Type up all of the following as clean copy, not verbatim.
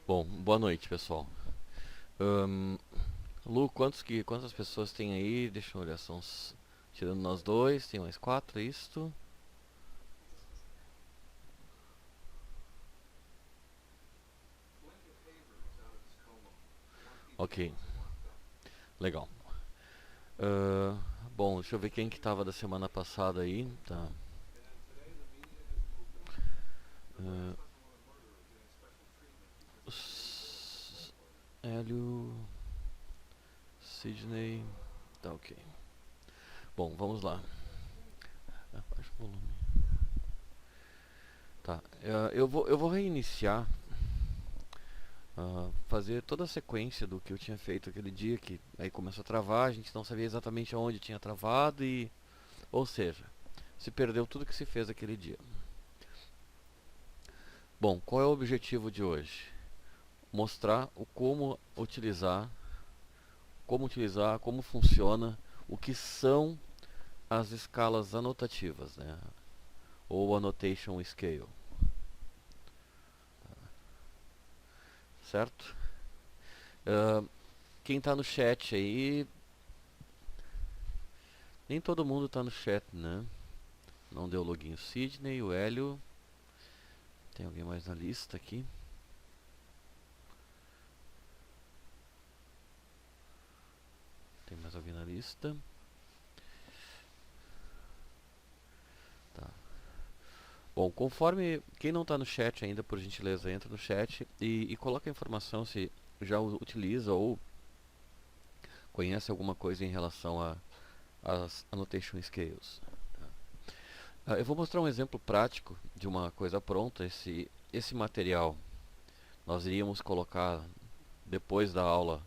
Bom, boa noite, pessoal. Lu, quantas pessoas tem aí? Deixa eu olhar, tirando nós dois, tem mais quatro, é isto? Ok, legal. Ah, bom, deixa eu ver quem que tava da semana passada aí, tá? Ah, Hélio, Sidney, tá ok. Bom, vamos lá. Baixa o volume. Tá, eu vou reiniciar, fazer toda a sequência do que eu tinha feito aquele dia, que aí começou a travar, a gente não sabia exatamente aonde tinha travado e... Ou seja, se perdeu tudo que se fez aquele dia. Bom, qual é o objetivo de hoje? Mostrar o como funciona, o que são as escalas anotativas, né? Ou annotation scale, certo? Uh, Quem está no chat aí, nem todo mundo está no chat, né? Não deu login o Sidney, o Hélio. Tem alguém mais na lista aqui? Tem mais alguém na lista? Tá. Bom, conforme quem não está no chat ainda, por gentileza, entra no chat e coloca a informação se já utiliza ou conhece alguma coisa em relação às annotation scales. Eu vou mostrar um exemplo prático de uma coisa pronta. Esse material nós iríamos colocar depois da aula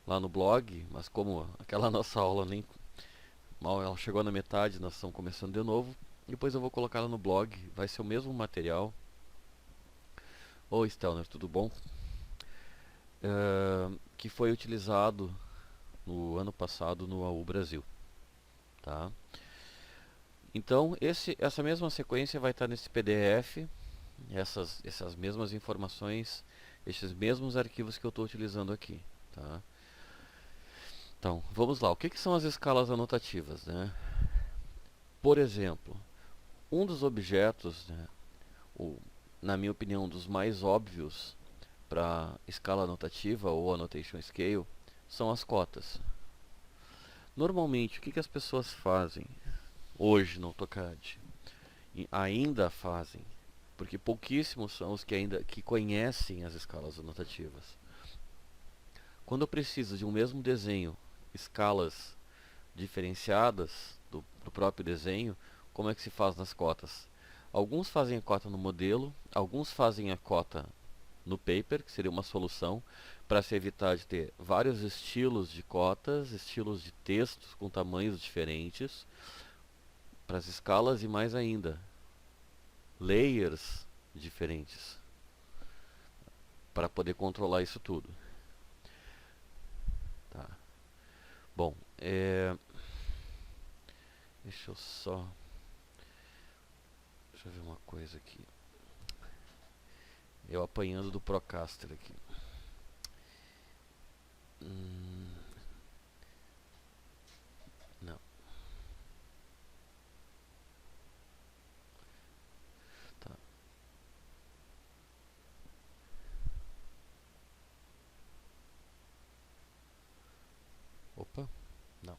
lá no blog, mas como aquela nossa aula nem mal ela chegou na metade, nós estamos começando de novo. Depois eu vou colocar lá no blog, vai ser o mesmo material. Oi, Stelner, tudo bom? Que foi utilizado no ano passado no AU Brasil, tá? Então essa mesma sequência vai estar nesse PDF, essas mesmas informações, esses mesmos arquivos que eu estou utilizando aqui, tá? Então, vamos lá. O que são as escalas anotativas, né? Por exemplo, um dos objetos, né, na minha opinião, um dos mais óbvios para escala anotativa ou annotation scale são as cotas. Normalmente, o que as pessoas fazem hoje no AutoCAD? E ainda fazem, porque pouquíssimos são os que conhecem as escalas anotativas. Quando eu preciso de um mesmo desenho, escalas diferenciadas do próprio desenho, como é que se faz nas cotas? Alguns fazem a cota no modelo, alguns fazem a cota no paper, que seria uma solução para se evitar de ter vários estilos de cotas, estilos de textos com tamanhos diferentes para as escalas e mais ainda, layers diferentes para poder controlar isso tudo. Tá. Bom, deixa eu ver uma coisa aqui. Eu apanhando do Procaster aqui. Não. Tá. Opa. Não.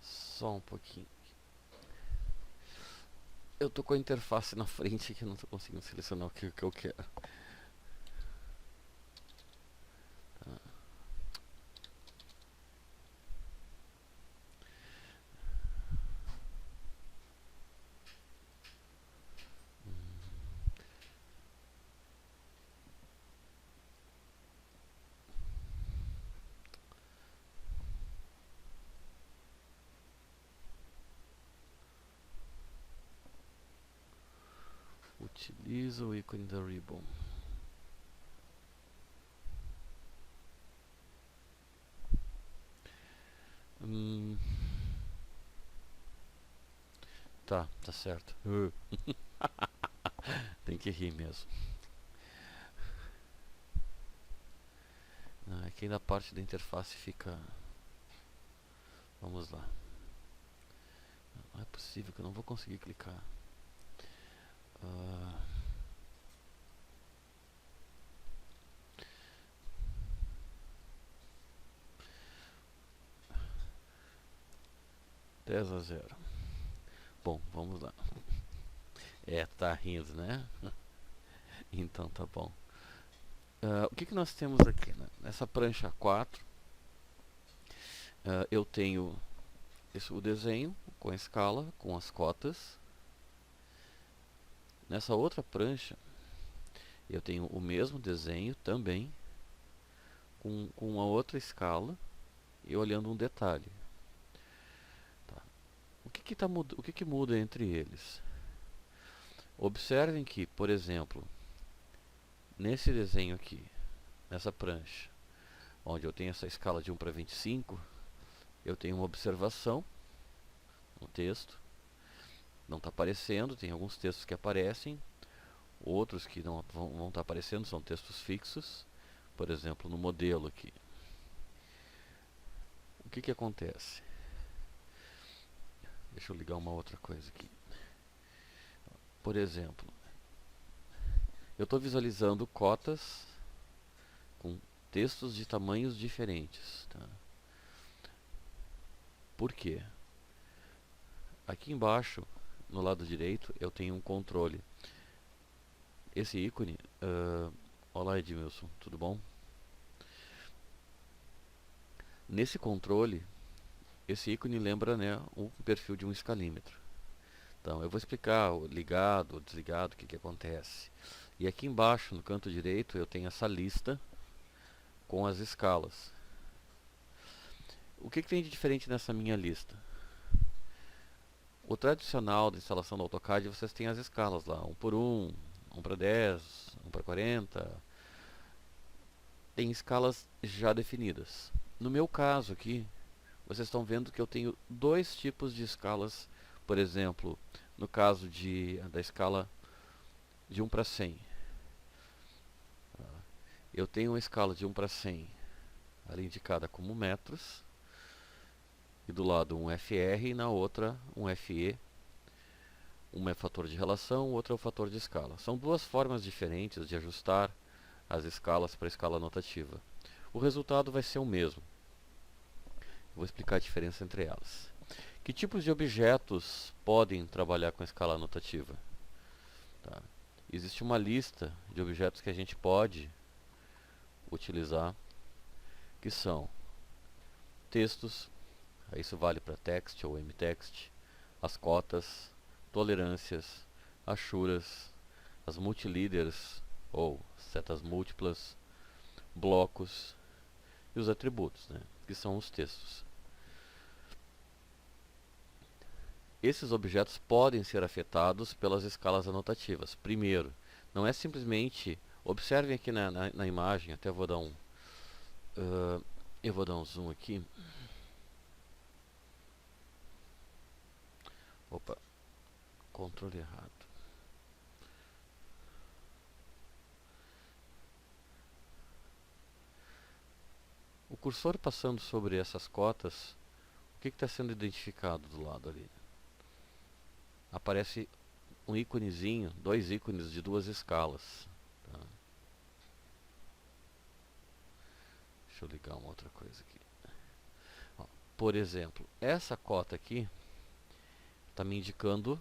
Só um pouquinho. Eu tô com a interface na frente que eu não tô conseguindo selecionar o que eu quero. Tá. Utiliza o ícone da Ribbon. Tá certo. Tem que rir mesmo. Aqui na parte da interface fica... Vamos lá. Não é possível que eu não vou conseguir clicar. Uh... 10-0. Bom, vamos lá. Tá rindo, né? Então tá bom. O que nós temos aqui, né? Nessa prancha 4, eu tenho o desenho com a escala, com as cotas. Nessa outra prancha, eu tenho o mesmo desenho também, com uma outra escala e olhando um detalhe. Tá. O que muda entre eles? Observem que, por exemplo, nesse desenho aqui, nessa prancha, onde eu tenho essa escala de 1 para 25, eu tenho uma observação no texto. Não está aparecendo, tem alguns textos que aparecem, outros que não vão estar aparecendo, são textos fixos. Por exemplo, no modelo aqui. O que acontece? Deixa eu ligar uma outra coisa aqui. Por exemplo, eu estou visualizando cotas com textos de tamanhos diferentes. Tá? Por quê? Aqui embaixo, no lado direito, eu tenho um controle. Esse ícone... olá, Edmilson, tudo bom? Nesse controle, esse ícone lembra, né, o perfil de um escalímetro. Então, eu vou explicar o ligado, o desligado, o que acontece. E aqui embaixo, no canto direito, eu tenho essa lista com as escalas. O que tem de diferente nessa minha lista? O tradicional da instalação do AutoCAD, vocês têm as escalas lá, 1 por 1, 1 para 10, 1 para 40. Tem escalas já definidas. No meu caso aqui, vocês estão vendo que eu tenho dois tipos de escalas. Por exemplo, no caso da escala de 1 para 100. Eu tenho uma escala de 1 para 100, ali indicada como metros. E do lado um FR e na outra um FE. Uma é fator de relação, outra é o fator de escala. São duas formas diferentes de ajustar as escalas para a escala notativa. O resultado vai ser o mesmo. Vou explicar a diferença entre elas. Que tipos de objetos podem trabalhar com a escala notativa? Tá. Existe uma lista de objetos que a gente pode utilizar, que são textos, isso vale para text ou mtext, as cotas, tolerâncias, achuras, as multileaders ou setas múltiplas, blocos e os atributos, né, que são os textos. Esses objetos podem ser afetados pelas escalas anotativas. Primeiro, não é simplesmente... Observem aqui na imagem, até vou dar eu vou dar um zoom aqui. Opa, controle errado. O cursor passando sobre essas cotas, o que está sendo identificado do lado ali? Aparece um íconezinho, dois ícones de duas escalas. Tá? Deixa eu ligar uma outra coisa aqui. Ó, por exemplo, essa cota aqui está me indicando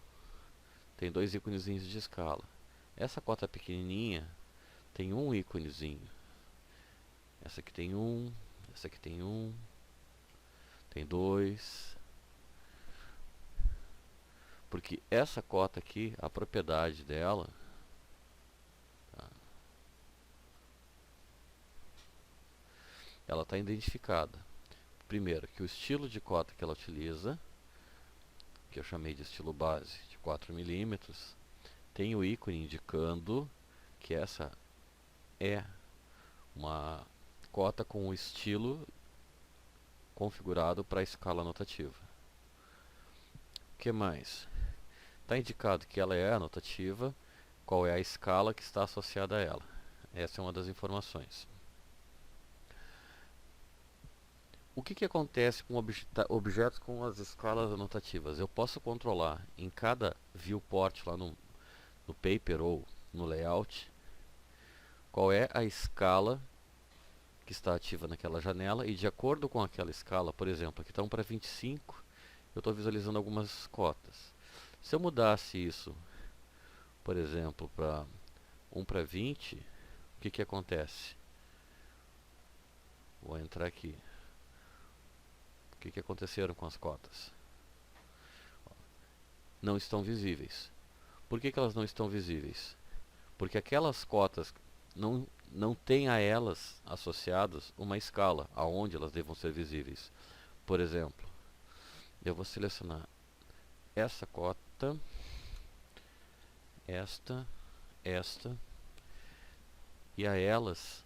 tem 2 íconezinhos de escala. Essa cota pequenininha tem um íconezinho. Essa aqui tem um, essa aqui tem um, tem 2. Porque essa cota aqui, a propriedade dela, tá, ela está identificada. Primeiro, que o estilo de cota que ela utiliza, que eu chamei de estilo base de 4 milímetros, tem o ícone indicando que essa é uma cota com o estilo configurado para a escala anotativa. O que mais? Está indicado que ela é anotativa, qual é a escala que está associada a ela. Essa é uma das informações. O que acontece com objetos com as escalas anotativas? Eu posso controlar em cada viewport lá no paper ou no layout qual é a escala que está ativa naquela janela, e de acordo com aquela escala, por exemplo, aqui está 1 para 25, eu estou visualizando algumas cotas. Se eu mudasse isso, por exemplo, para 1 para 20, o que acontece? Vou entrar aqui. O que aconteceram com as cotas? Não estão visíveis. Por que elas não estão visíveis? Porque aquelas cotas não têm a elas associadas uma escala aonde elas devam ser visíveis. Por exemplo, eu vou selecionar essa cota, esta, e a elas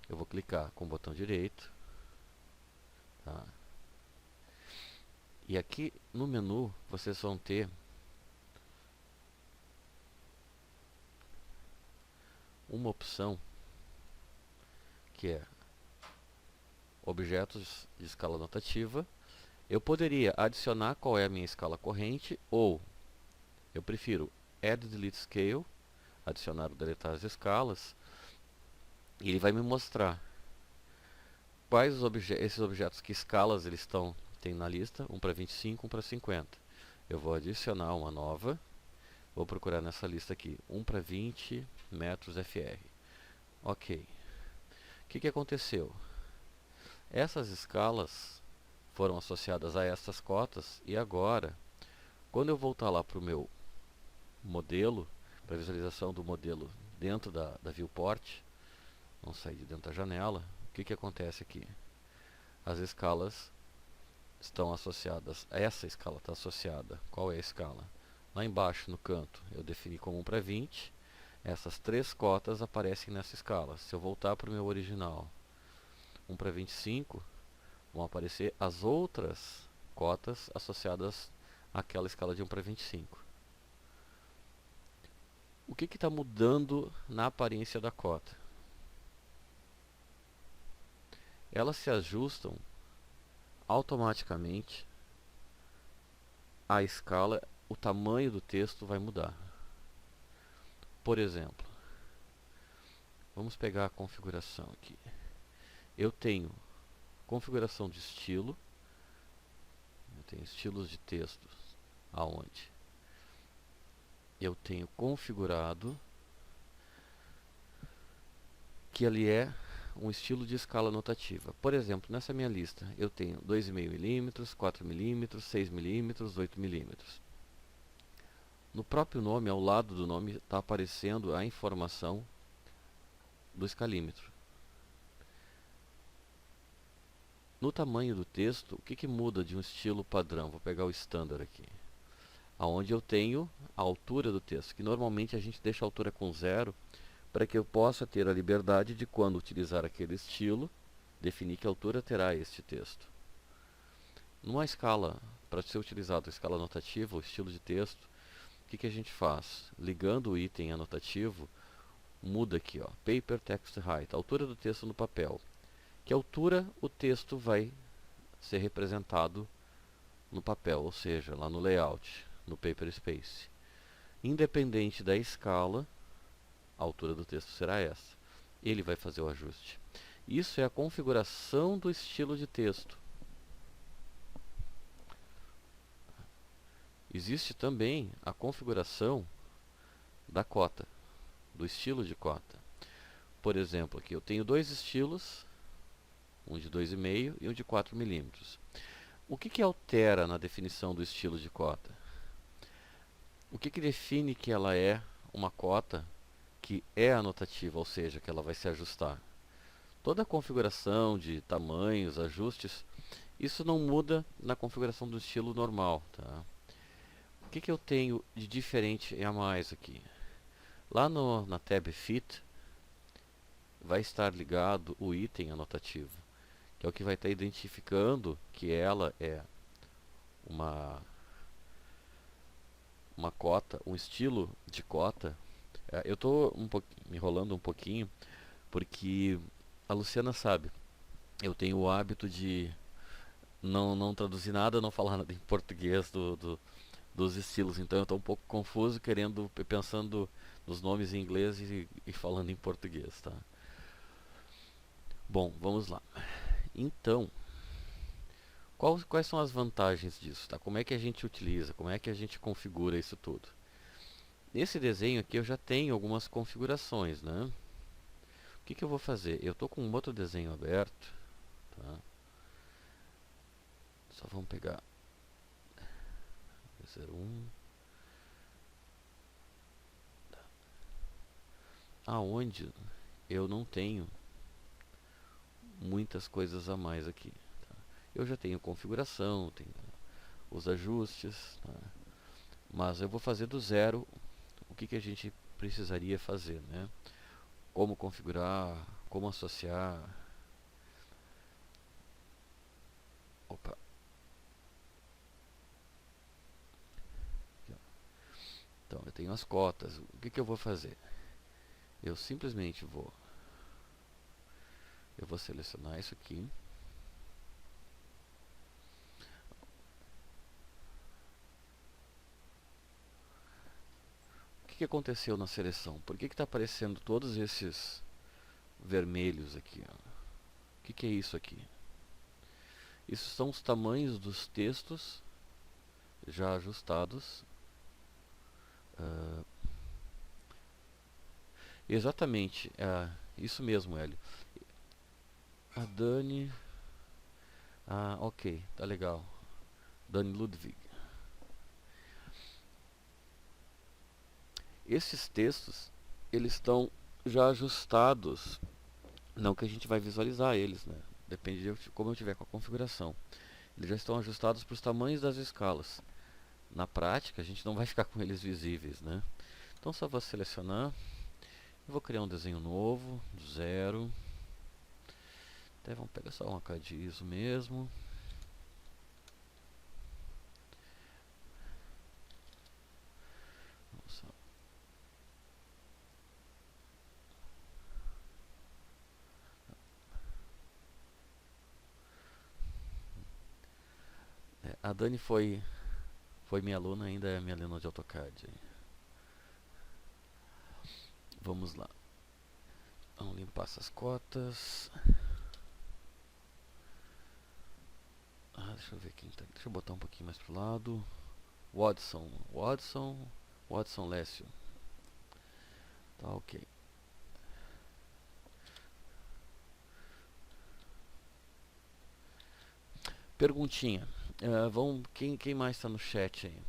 eu vou clicar com o botão direito, tá? E aqui no menu vocês vão ter uma opção que é objetos de escala anotativa. Eu poderia adicionar qual é a minha escala corrente, ou eu prefiro Add Delete Scale, adicionar ou deletar as escalas, e ele vai me mostrar quais esses objetos, que escalas eles tem na lista, 1 para 25, 1 para 50. Eu vou adicionar uma nova, vou procurar nessa lista aqui, 1 para 20 metros FR. Ok. O que aconteceu? Essas escalas foram associadas a estas cotas, e agora, quando eu voltar lá para o meu modelo, para a visualização do modelo dentro da viewport, vamos sair de dentro da janela, o que acontece aqui? As escalas estão associadas, essa escala está associada, qual é a escala? Lá embaixo no canto eu defini como 1 para 20, essas 3 cotas aparecem nessa escala. Se eu voltar para o meu original, 1 para 25, vão aparecer as outras cotas associadas àquela escala de 1 para 25. O que está mudando na aparência da cota? Elas se ajustam automaticamente à escala, o tamanho do texto vai mudar. Por exemplo, vamos pegar a configuração aqui. Eu tenho configuração de estilo, eu tenho estilos de textos, aonde eu tenho configurado que ali é um estilo de escala anotativa. Por exemplo, nessa minha lista eu tenho 2,5 mm, 4 mm, 6 mm, 8 mm. No próprio nome, ao lado do nome, está aparecendo a informação do escalímetro. No tamanho do texto, o que muda de um estilo padrão? Vou pegar o standard aqui, aonde eu tenho a altura do texto, que normalmente a gente deixa a altura com 0, para que eu possa ter a liberdade de, quando utilizar aquele estilo, definir que altura terá este texto. Numa escala, para ser utilizado a escala anotativa, o estilo de texto, o que a gente faz? Ligando o item anotativo, muda aqui, ó, Paper Text Height, a altura do texto no papel. Que altura o texto vai ser representado no papel, ou seja, lá no layout, no Paper Space. Independente da escala, a altura do texto será essa. Ele vai fazer o ajuste. Isso é a configuração do estilo de texto. existe também a configuração da cota, do estilo de cota. Por exemplo, aqui eu tenho dois estilos, um de 2,5 e um de 4 milímetros. O que altera na definição do estilo de cota? O que define que ela é uma cota que é anotativa, ou seja, que ela vai se ajustar? Toda a configuração de tamanhos, ajustes, isso não muda na configuração do estilo normal. Tá? O que eu tenho de diferente e a mais aqui? Lá na tab Fit, vai estar ligado o item anotativo, que é o que vai estar identificando que ela é uma cota, um estilo de cota. Eu estou me enrolando um pouquinho, porque a Luciana sabe, eu tenho o hábito de não traduzir nada, não falar nada em português dos estilos, então eu estou um pouco confuso, pensando nos nomes em inglês e falando em português, tá? Bom, vamos lá. Então, quais são as vantagens disso, tá? Como é que a gente utiliza, como é que a gente configura isso tudo? Nesse desenho aqui eu já tenho algumas configurações, né? O que eu vou fazer? Eu estou com um outro desenho aberto, tá? Só vamos pegar 01, aonde eu não tenho muitas coisas a mais aqui. Tá? Eu já tenho configuração, tenho os ajustes, tá? Mas eu vou fazer do zero o que a gente precisaria fazer, né? Como configurar, como associar. Opa. Aqui, então, eu tenho as cotas. O que eu vou fazer? Eu simplesmente eu vou selecionar isso aqui. O que aconteceu na seleção? Por que está aparecendo todos esses vermelhos aqui? Ó? O que é isso aqui? Isso são os tamanhos dos textos já ajustados. Exatamente, isso mesmo, Hélio. A Dani... ok, tá legal. Dani Ludwig. Esses textos, eles estão já ajustados. Não que a gente vai visualizar eles, né? Depende de como eu tiver com a configuração. Eles já estão ajustados para os tamanhos das escalas. Na prática, a gente não vai ficar com eles visíveis, né? Então, só vou selecionar. Eu vou criar um desenho novo, do zero. Até vamos pegar só uma HD ISO mesmo. A Dani foi minha aluna, ainda é minha aluna de AutoCAD. Vamos lá. Vamos limpar essas cotas. Deixa eu ver quem tá. Deixa eu botar um pouquinho mais pro lado. Watson Lécio. Tá ok. Perguntinha. Quem mais está no chat aí?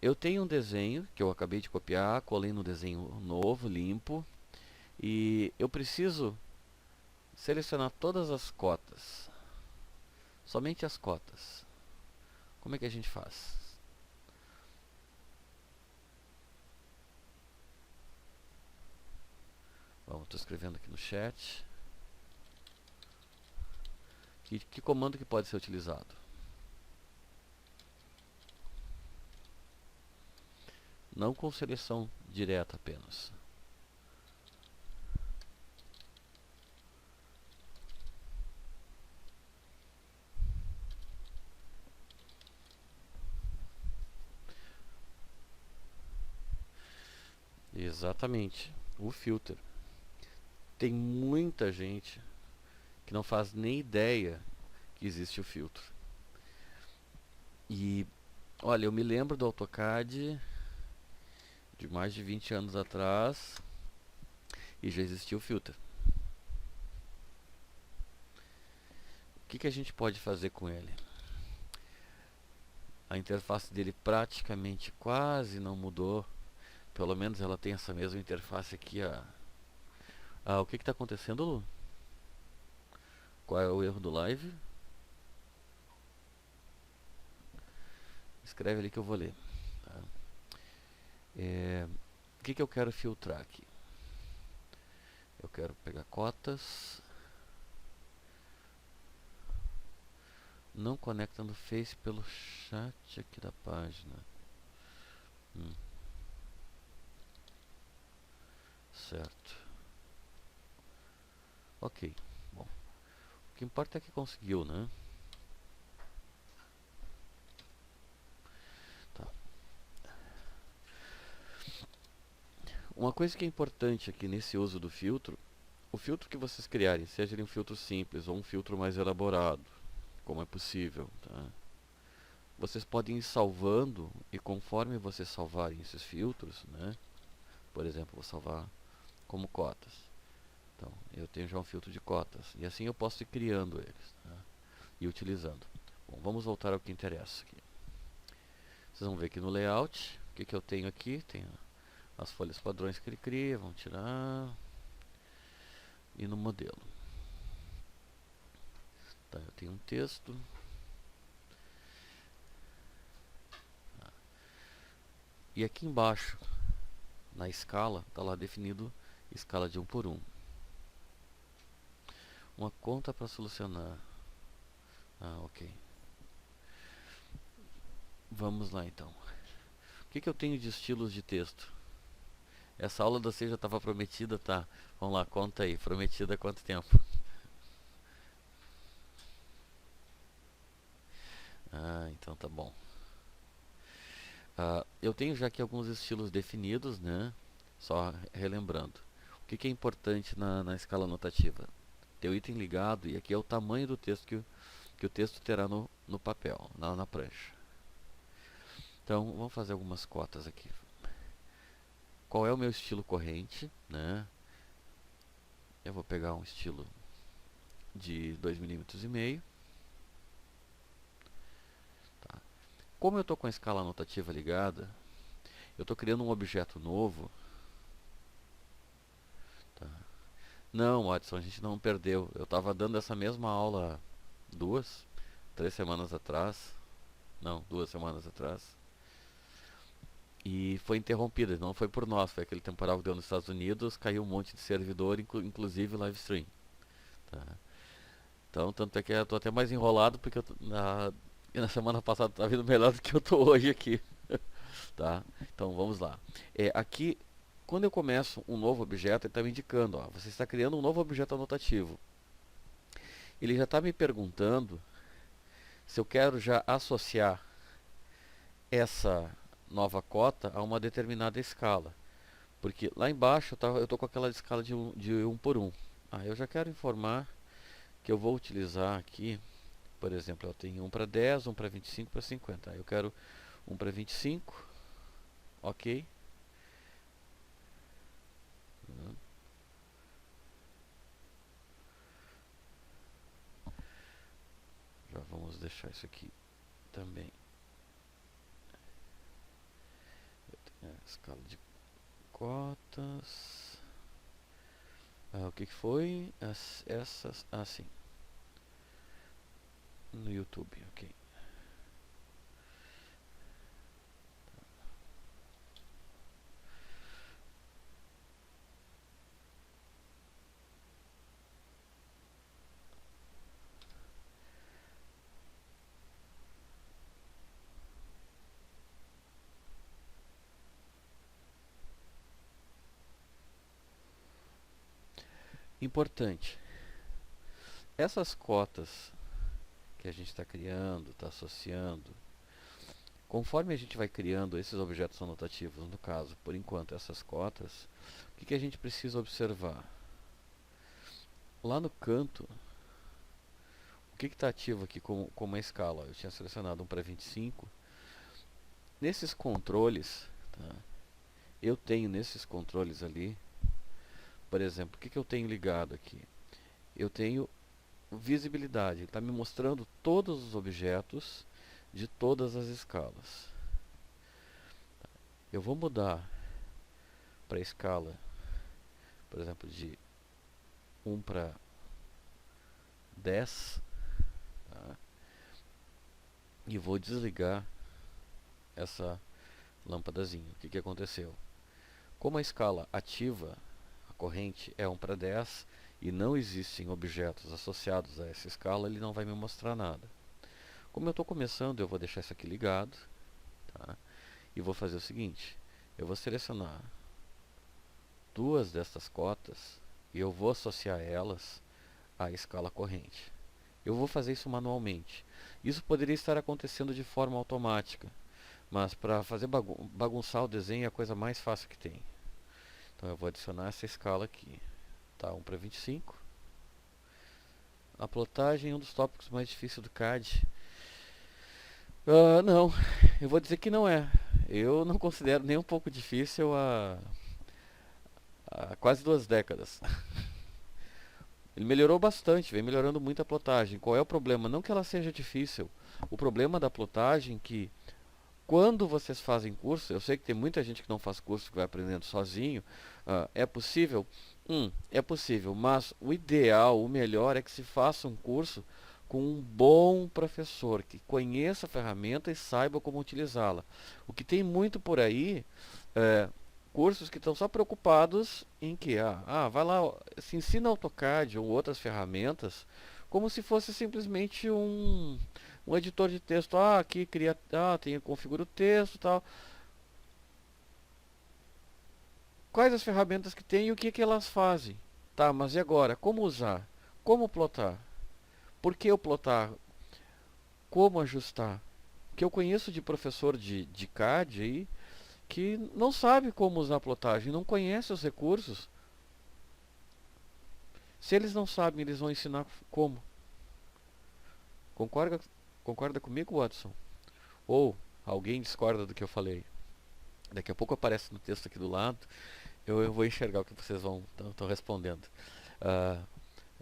Eu tenho um desenho que eu acabei de copiar, colei no desenho novo, limpo. E eu preciso selecionar todas as cotas. Somente as cotas. Como é que a gente faz? Bom, estou escrevendo aqui no chat. Que comando que pode ser utilizado? Não com seleção direta apenas. Exatamente, o filter. Tem muita gente que não faz nem ideia que existe o filtro. E Olha, eu me lembro do AutoCAD de mais de 20 anos atrás e já existia o filtro. O que a gente pode fazer com ele? A interface dele praticamente quase não mudou. Pelo menos ela tem essa mesma interface aqui. O que está acontecendo, Lu? Qual é o erro do live? Escreve ali que eu vou ler. Tá? O que eu quero filtrar aqui? Eu quero pegar cotas. Não conecta no Face pelo chat aqui da página. Certo. Ok. Bom, o que importa é que conseguiu, né? Tá. Uma coisa que é importante aqui nesse uso do filtro, o filtro que vocês criarem, seja ele um filtro simples ou um filtro mais elaborado, como é possível, tá? Vocês podem ir salvando e conforme vocês salvarem esses filtros, né? Por exemplo, vou salvar como cotas. Então, eu tenho já um filtro de cotas e assim eu posso ir criando eles, tá? E utilizando. Bom, vamos voltar ao que interessa aqui. Vocês vão ver aqui no layout, o que eu tenho aqui? Tenho as folhas padrões que ele cria, vamos tirar. E no modelo. Tá, eu tenho um texto. E aqui embaixo, na escala, está lá definido escala de 1 por 1. Uma conta para solucionar. Ok. Vamos lá então. O que eu tenho de estilos de texto? Essa aula da C já estava prometida, tá? Vamos lá, conta aí. Prometida há quanto tempo? Então tá bom. Eu tenho já aqui alguns estilos definidos, né? Só relembrando. O que é importante na escala notativa? Ter o item ligado, e aqui é o tamanho do texto que o texto terá no papel, na prancha. Então, vamos fazer algumas cotas aqui. Qual é o meu estilo corrente, né? Eu vou pegar um estilo de 2,5 mm. Tá. Como eu estou com a escala notativa ligada, eu estou criando um objeto novo. Tá. Não, Watson, a gente não perdeu. Eu estava dando essa mesma aula 3 semanas atrás. Não, 2 semanas atrás. E foi interrompida, não foi por nós, foi aquele temporal que deu nos Estados Unidos, caiu um monte de servidor, inclusive live stream. Tá? Então, tanto é que eu tô até mais enrolado, porque na semana passada estava indo melhor do que eu tô hoje aqui. Tá? Então, vamos lá. Aqui, quando eu começo um novo objeto, ele está me indicando, você está criando um novo objeto anotativo. Ele já está me perguntando se eu quero já associar essa nova cota a uma determinada escala. Porque lá embaixo eu estou com aquela escala de 1 por 1. Eu já quero informar que eu vou utilizar aqui, por exemplo, eu tenho 1 para 10, 1 para 25, para 50. Eu quero 1 para 25, ok. Já vamos deixar isso aqui também. Eu tenho a escala de cotas. O que foi? Essas. Sim. No YouTube, ok. Importante. Essas cotas que a gente está criando, está associando, conforme a gente vai criando esses objetos anotativos, no caso, por enquanto, essas cotas, o que a gente precisa observar? Lá no canto, o que está ativo aqui como uma escala? Eu tinha selecionado 1 para 25. nesses controles, tá? Eu tenho nesses controles ali, por exemplo, o que eu tenho ligado aqui? Eu tenho visibilidade, ele está me mostrando todos os objetos de todas as escalas. Eu vou mudar para a escala, por exemplo, de 1 para 10, tá? E vou desligar essa lâmpadazinha. O que aconteceu? Como a escala ativa, a corrente é 1 para 10 e não existem objetos associados a essa escala, ele não vai me mostrar nada. Como eu estou começando, eu vou deixar isso aqui ligado, tá? E vou fazer o seguinte, eu vou selecionar duas destas cotas e eu vou associar elas à escala corrente. Eu vou fazer isso manualmente. Isso poderia estar acontecendo de forma automática, mas para fazer bagunçar o desenho é a coisa mais fácil que tem. Então eu vou adicionar essa escala aqui. Tá, 1 para 25. A plotagem é um dos tópicos mais difíceis do CAD. Não, eu vou dizer que não é. Eu não considero nem um pouco difícil há quase 2 décadas. Ele melhorou bastante, vem melhorando muito a plotagem. Qual é o problema? Não que ela seja difícil. O problema da plotagem é que quando vocês fazem curso, eu sei que tem muita gente que não faz curso, que vai aprendendo sozinho. É possível? É possível, mas o ideal, o melhor é que se faça um curso com um bom professor, que conheça a ferramenta e saiba como utilizá-la. O que tem muito por aí é cursos que estão só preocupados em que, vai lá, se ensina AutoCAD ou outras ferramentas, como se fosse simplesmente um editor de texto. Aqui cria, configura o texto e tal. Quais as ferramentas que tem e o que elas fazem? Tá, mas e agora? Como usar? Como plotar? Por que eu plotar? Como ajustar? Que eu conheço de professor de CAD aí que não sabe como usar a plotagem, não conhece os recursos. Se eles não sabem, eles vão ensinar como. Concorda comigo, Watson? Ou alguém discorda do que eu falei? Daqui a pouco aparece no texto aqui do lado, eu vou enxergar o que vocês estão respondendo. Uh,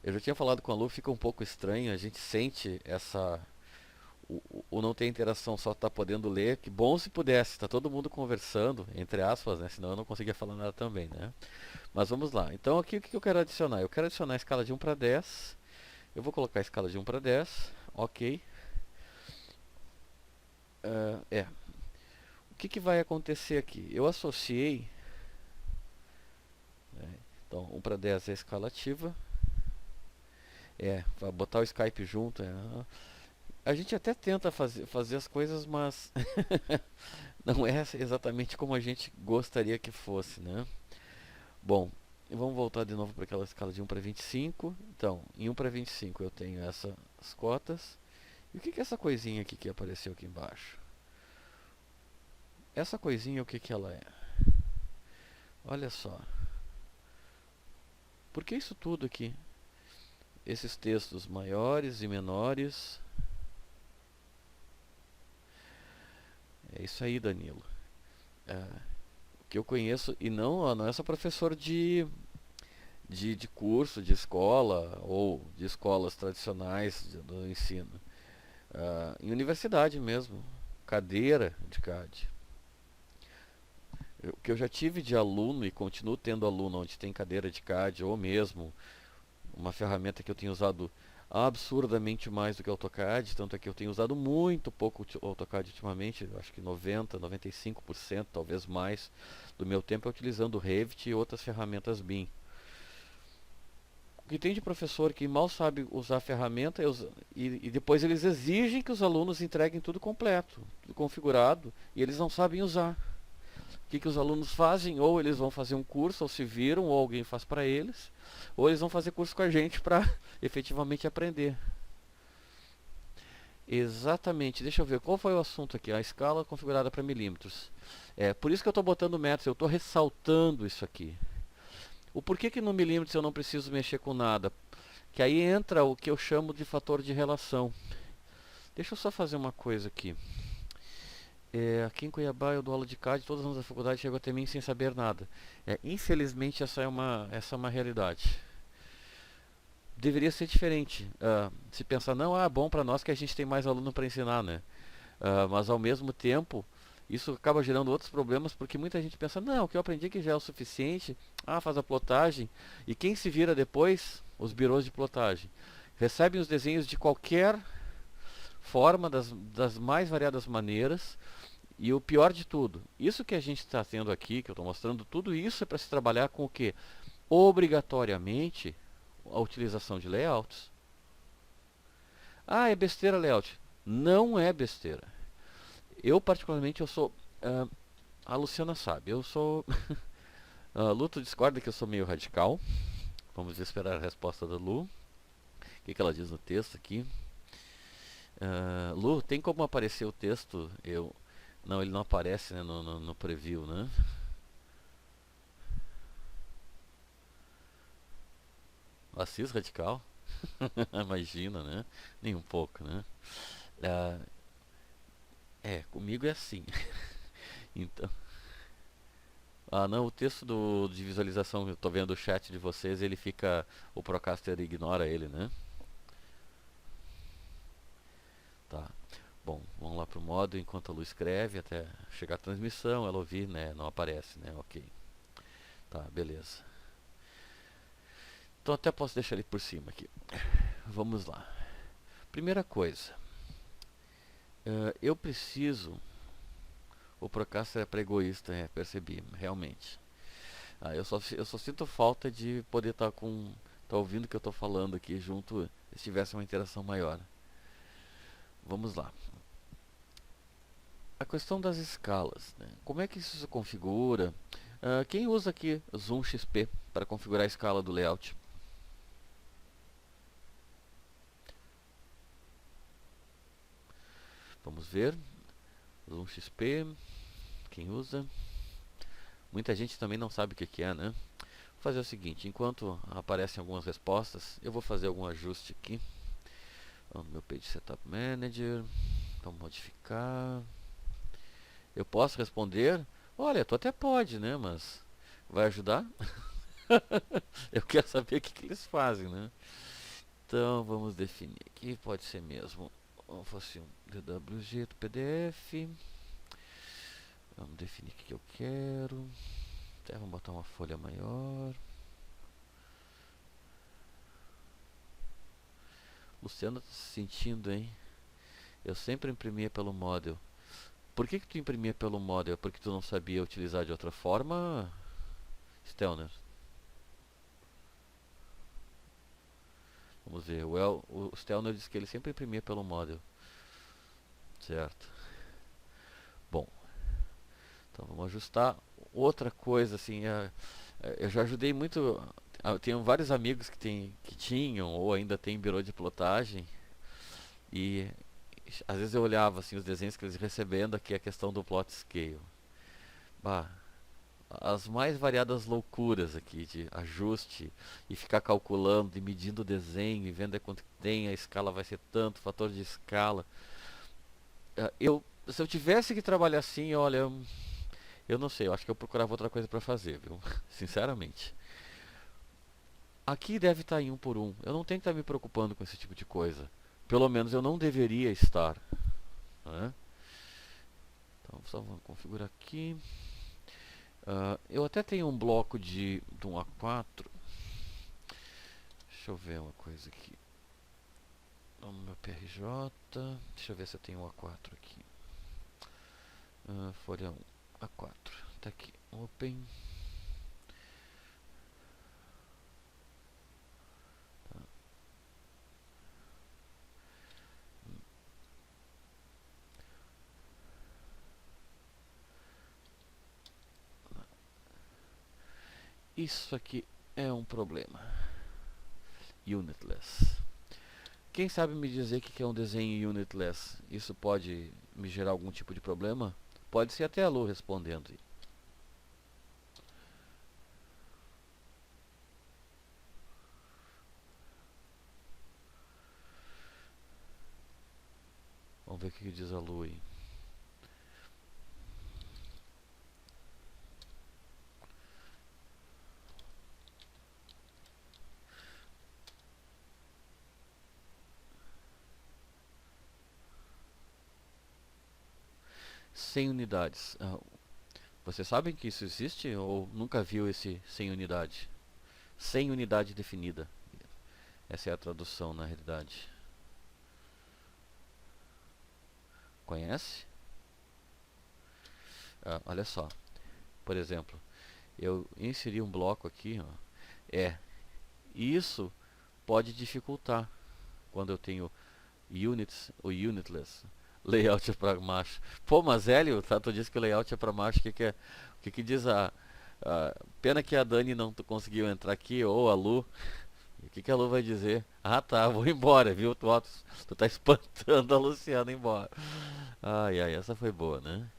eu já tinha falado com a Lu, fica um pouco estranho, a gente sente o não ter interação, só tá podendo ler. Que bom se pudesse, tá todo mundo conversando, entre aspas, né? Senão eu não conseguia falar nada também, né? Mas vamos lá. Então aqui o que eu quero adicionar? Eu quero adicionar a escala de 1 para 10. Eu vou colocar a escala de 1 para 10. Ok. O que vai acontecer aqui? Eu associei, né? Então 1 para 10 é a escala ativa. Vai botar o Skype junto. A gente até tenta fazer as coisas, mas não é exatamente como a gente gostaria que fosse, né? Bom, vamos voltar de novo para aquela escala de 1 para 25. Então, em 1 para 25 eu tenho essas cotas. E o que é essa coisinha aqui que apareceu aqui embaixo? Essa coisinha, o que ela é? Olha só. Por que isso tudo aqui? Esses textos maiores e menores. É isso aí, Danilo. O que eu conheço, e não é só professor de curso, de escola, ou de escolas tradicionais do ensino. Em universidade mesmo, cadeira de CAD. O que eu já tive de aluno e continuo tendo aluno onde tem cadeira de CAD, ou mesmo uma ferramenta que eu tenho usado absurdamente mais do que o AutoCAD, tanto é que eu tenho usado muito pouco o AutoCAD ultimamente, acho que 90, 95%, talvez mais, do meu tempo é utilizando o Revit e outras ferramentas BIM. O que tem de professor que mal sabe usar a ferramenta e depois eles exigem que os alunos entreguem tudo completo, tudo configurado, e eles não sabem usar. O que os alunos fazem? Ou eles vão fazer um curso, ou se viram, ou alguém faz para eles, ou eles vão fazer curso com a gente para efetivamente aprender. Exatamente, deixa eu ver, qual foi o assunto aqui? A escala configurada para milímetros. Por isso que eu estou botando metros, eu estou ressaltando isso aqui. O porquê que no milímetros eu não preciso mexer com nada? Que aí entra o que eu chamo de fator de relação. Deixa eu só fazer uma coisa aqui. Aqui em Cuiabá eu dou aula de CAD, todos os anos da faculdade chegam até mim sem saber nada. Infelizmente essa é uma realidade. Deveria ser diferente. Se pensar, não, bom para nós que a gente tem mais aluno para ensinar, né? Mas ao mesmo tempo, isso acaba gerando outros problemas, porque muita gente pensa, não, o que eu aprendi que já é o suficiente, faz a plotagem, e quem se vira depois? Os birôs de plotagem. Recebem os desenhos de qualquer forma, das mais variadas maneiras, e o pior de tudo, isso que a gente está tendo aqui, que eu estou mostrando, tudo isso é para se trabalhar com o que? Obrigatoriamente, a utilização de layouts. É besteira layout. Não é besteira. Eu particularmente, eu sou... a Luciana sabe, eu sou... Lu, tu discorda que eu sou meio radical. Vamos esperar a resposta da Lu. O que ela diz no texto aqui? Lu, tem como aparecer o texto? Não, ele não aparece, né, no preview, né? Assis radical? Imagina, né? Nem um pouco, né? Ah, comigo é assim. Então, não, o texto de visualização, eu tô vendo o chat de vocês, ele fica, o Procaster ignora ele, né? Tá. Bom, vamos lá pro modo enquanto a Lu escreve até chegar a transmissão, ela ouvir, né? Não aparece, né? Ok. Tá, beleza. Então até posso deixar ele por cima aqui. Vamos lá. Primeira coisa, eu preciso. O Procaster é para egoísta, percebi, realmente. Eu só sinto falta de poder estar tá ouvindo o que eu estou falando aqui junto, se tivesse uma interação maior. Vamos lá. A questão das escalas, né? Como é que isso se configura? Quem usa aqui Zoom XP para configurar a escala do layout? Vamos ver. Zoom XP. Quem usa? Muita gente também não sabe o que é, né? Vou fazer o seguinte, enquanto aparecem algumas respostas, eu vou fazer algum ajuste aqui. Vamos no meu Page Setup Manager. Vamos modificar. Eu posso responder? Olha, tu até pode, né? Mas vai ajudar? Eu quero saber o que eles fazem, né? Então vamos definir aqui. Pode ser mesmo. Vamos fazer um DWG do PDF. Vamos definir o que eu quero. Até vamos botar uma folha maior. Luciano tá se sentindo, hein? Eu sempre imprimia pelo model. Por que tu imprimia pelo model? Porque tu não sabia utilizar de outra forma, Stelner? Vamos ver. O Stelner disse que ele sempre imprimia pelo model. Certo. Bom, então vamos ajustar. Outra coisa, assim, eu já ajudei muito. Eu tenho vários amigos que tinham ou ainda têm birô de plotagem. E às vezes eu olhava assim, os desenhos que eles recebendo aqui, a questão do plot scale. Bah, as mais variadas loucuras aqui de ajuste e ficar calculando e medindo o desenho e vendo quanto que tem, a escala vai ser tanto, fator de escala. Se eu tivesse que trabalhar assim, olha, eu não sei, eu acho que eu procurava outra coisa para fazer, viu? Sinceramente. Aqui deve estar em um por um. Eu não tenho que estar me preocupando com esse tipo de coisa. Pelo menos eu não deveria estar. Né? Então, só vamos configurar aqui. Eu até tenho um bloco de um A4. Deixa eu ver uma coisa aqui. No meu PRJ. Deixa eu ver se eu tenho um A4 aqui. Folha 1. A4. Tá aqui. Open. Tá. Isso aqui é um problema. Unitless. Quem sabe me dizer o que é um desenho unitless? Isso pode me gerar algum tipo de problema? Pode ser até a Lu respondendo. Vamos ver o que diz a Lu aí. 100 unidades. Vocês sabem que isso existe ou nunca viu esse 100 unidade? 100 unidade definida. Essa é a tradução na realidade. Conhece? Olha só. Por exemplo, eu inseri um bloco aqui, ó. Isso pode dificultar quando eu tenho units ou unitless. Layout é para macho. Pô, mas Hélio, tá, tu disse que o layout é para macho. O que diz pena que a Dani não conseguiu entrar aqui, ou a Lu. E o que a Lu vai dizer? Ah, tá, vou embora, viu? Tu tá espantando a Luciana embora. Ai, ai, essa foi boa, né?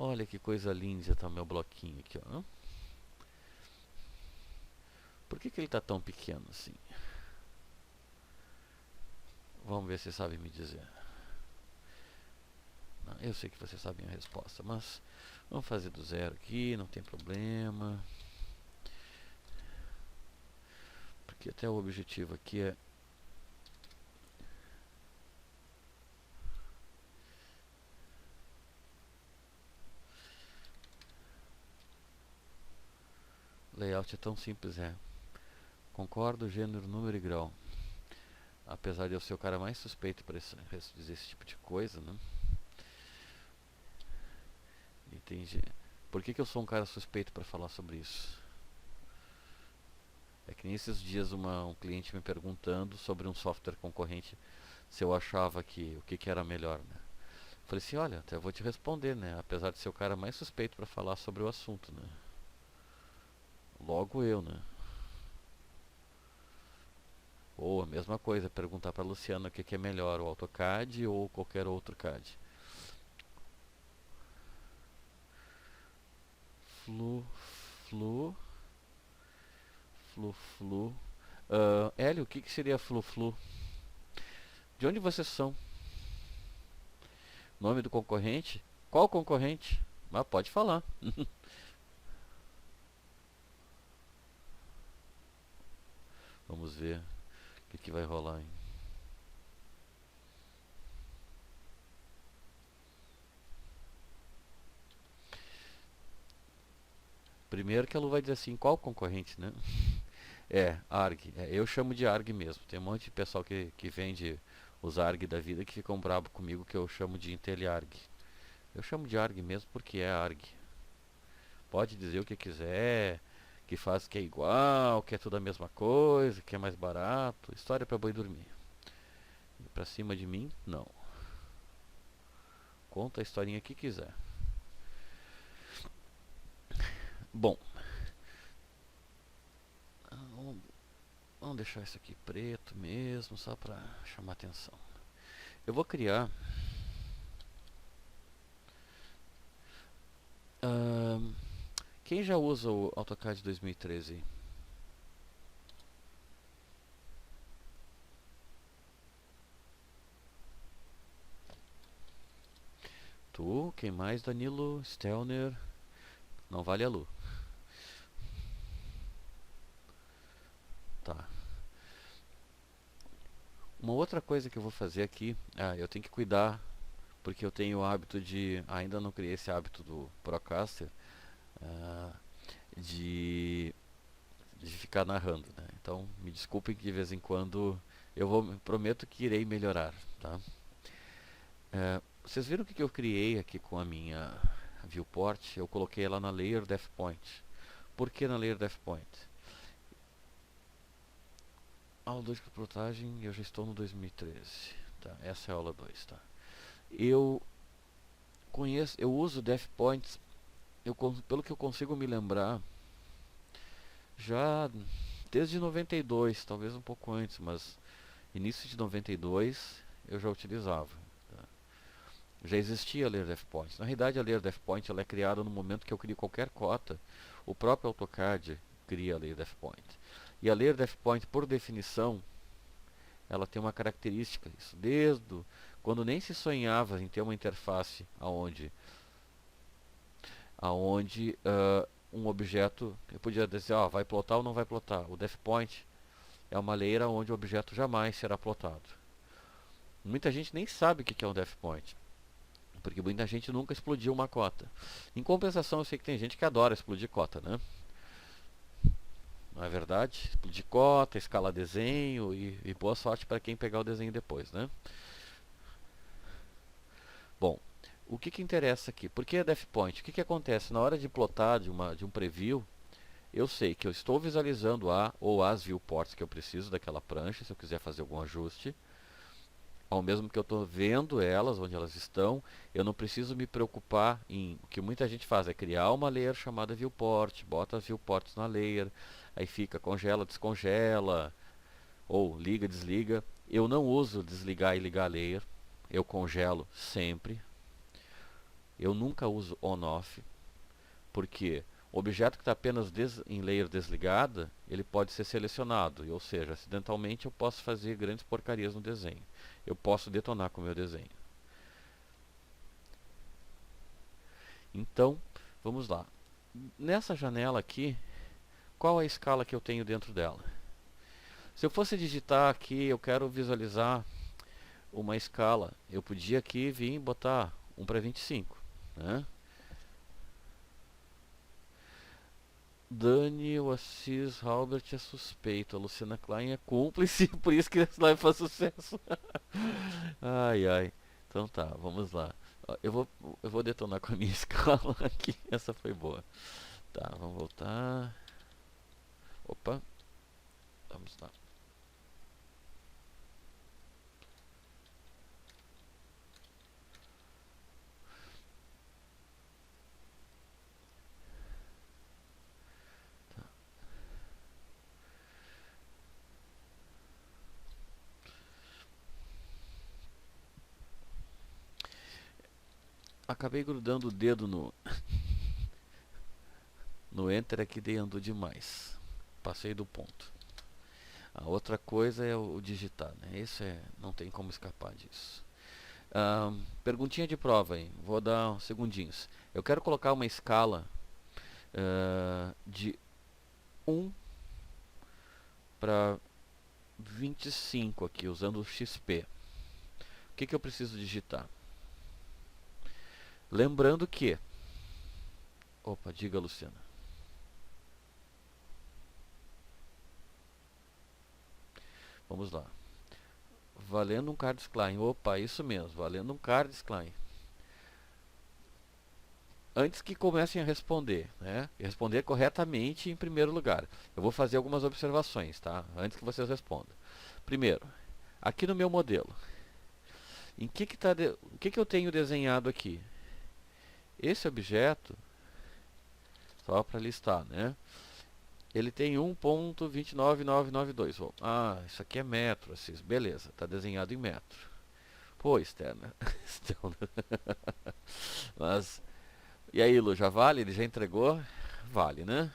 Olha que coisa linda tá meu bloquinho aqui, ó. Por que ele tá tão pequeno assim? Vamos ver se vocês sabem me dizer. Não, eu sei que vocês sabem a resposta, mas vamos fazer do zero aqui, não tem problema. Porque até o objetivo aqui é layout é tão simples, concordo, gênero, número e grau. Apesar de eu ser o cara mais suspeito para dizer esse tipo de coisa, né? Entendi. Por que eu sou um cara suspeito para falar sobre isso? É que nesses dias um cliente me perguntando sobre um software concorrente se eu achava que o que era melhor, né? Falei assim, olha, até vou te responder, né? Apesar de ser o cara mais suspeito para falar sobre o assunto, né? Logo eu, né? Ou a mesma coisa, perguntar para a Luciana o que é melhor, o AutoCAD ou qualquer outro CAD. Flu, flu, flu. Hélio, o que seria flu? De onde vocês são? Nome do concorrente? Qual concorrente? Ah, pode falar. Vamos ver o que vai rolar, hein? Primeiro que a Lu vai dizer assim, qual concorrente, né? ARG. Eu chamo de ARG mesmo. Tem um monte de pessoal que vende os ARG da vida que ficam brabo comigo que eu chamo de Intel ARG. Eu chamo de ARG mesmo porque é ARG. Pode dizer o que quiser, que faz que é igual, que é tudo a mesma coisa, que é mais barato. História para boi dormir. E pra cima de mim, não. Conta a historinha que quiser. Bom, vamos deixar isso aqui preto mesmo, só para chamar atenção. Eu vou criar quem já usa o AutoCAD 2013? Tu, quem mais? Danilo, Stelner, não vale a Lu. Tá. Uma outra coisa que eu vou fazer aqui, eu tenho que cuidar, porque eu tenho o hábito ainda não criei esse hábito do Procaster, de ficar narrando, né? Então, me desculpem que de vez em quando prometo que irei melhorar, tá? Vocês viram o que eu criei aqui com a minha viewport? Eu coloquei ela na layer def point. Por que na layer def point? Aula 2 de plotagem, eu já estou no 2013. Tá? Essa é a aula 2, tá? Eu uso def points, pelo que eu consigo me lembrar, já desde 92, talvez um pouco antes, mas início de 92 eu já utilizava. Tá? Já existia a layer def point. Na realidade, a layer def point ela é criada no momento que eu crio qualquer cota. O próprio AutoCAD cria a layer def point. E a layer def point, por definição, ela tem uma característica, isso desde quando nem se sonhava em ter uma interface aonde um objeto, eu podia dizer, ó, vai plotar ou não vai plotar. O def point é uma layer onde o objeto jamais será plotado. Muita gente nem sabe o que é um def point, porque muita gente nunca explodiu uma cota. Em compensação, eu sei que tem gente que adora explodir cota, né? Não é verdade? Explodir cota, escalar desenho e boa sorte para quem pegar o desenho depois, né? Bom, o que interessa aqui? Por que def point? O que acontece? Na hora de plotar de um preview, eu sei que eu estou visualizando a ou as viewports que eu preciso daquela prancha, se eu quiser fazer algum ajuste. Ao mesmo que eu estou vendo elas, onde elas estão, eu não preciso me preocupar em... O que muita gente faz é criar uma layer chamada viewport, bota as viewports na layer, aí fica congela, descongela, ou liga, desliga. Eu não uso desligar e ligar a layer, eu congelo sempre. Eu nunca uso on-off, porque o objeto que está apenas em layer desligada, ele pode ser selecionado, ou seja, acidentalmente eu posso fazer grandes porcarias no desenho. Eu posso detonar com o meu desenho. Então, vamos lá. Nessa janela aqui, qual a escala que eu tenho dentro dela? Se eu fosse digitar aqui, eu quero visualizar uma escala, eu podia aqui vir e botar 1 para 25, né? Daniel Assis Halbert é suspeito, a Luciana Klein é cúmplice, por isso que esse live faz sucesso. Ai, ai. Então tá, vamos lá. Ó, eu vou detonar com a minha escala aqui. Essa foi boa. Tá, vamos voltar. Opa, vamos lá. Acabei grudando o dedo no Enter aqui, dei andou demais. Passei do ponto. A outra coisa é o digitar, né? Isso não tem como escapar disso. Perguntinha de prova aí, vou dar uns segundinhos. Eu quero colocar uma escala de 1 para 25 aqui, usando o XP. O que eu preciso digitar? Lembrando que... Opa, diga, Luciana. Vamos lá. Valendo um Cardis Klein. Opa, isso mesmo, valendo um Cardis Klein. Antes que comecem a responder, né? E responder corretamente em primeiro lugar. Eu vou fazer algumas observações, tá? Antes que vocês respondam. Primeiro, aqui no meu modelo, o que eu tenho desenhado aqui? Esse objeto, só para listar, né? Ele tem 1.29992. Isso aqui é metro, Assis. Beleza, está desenhado em metro. Pô, externa. Mas, e aí, Lu, já vale? Ele já entregou? Vale, né?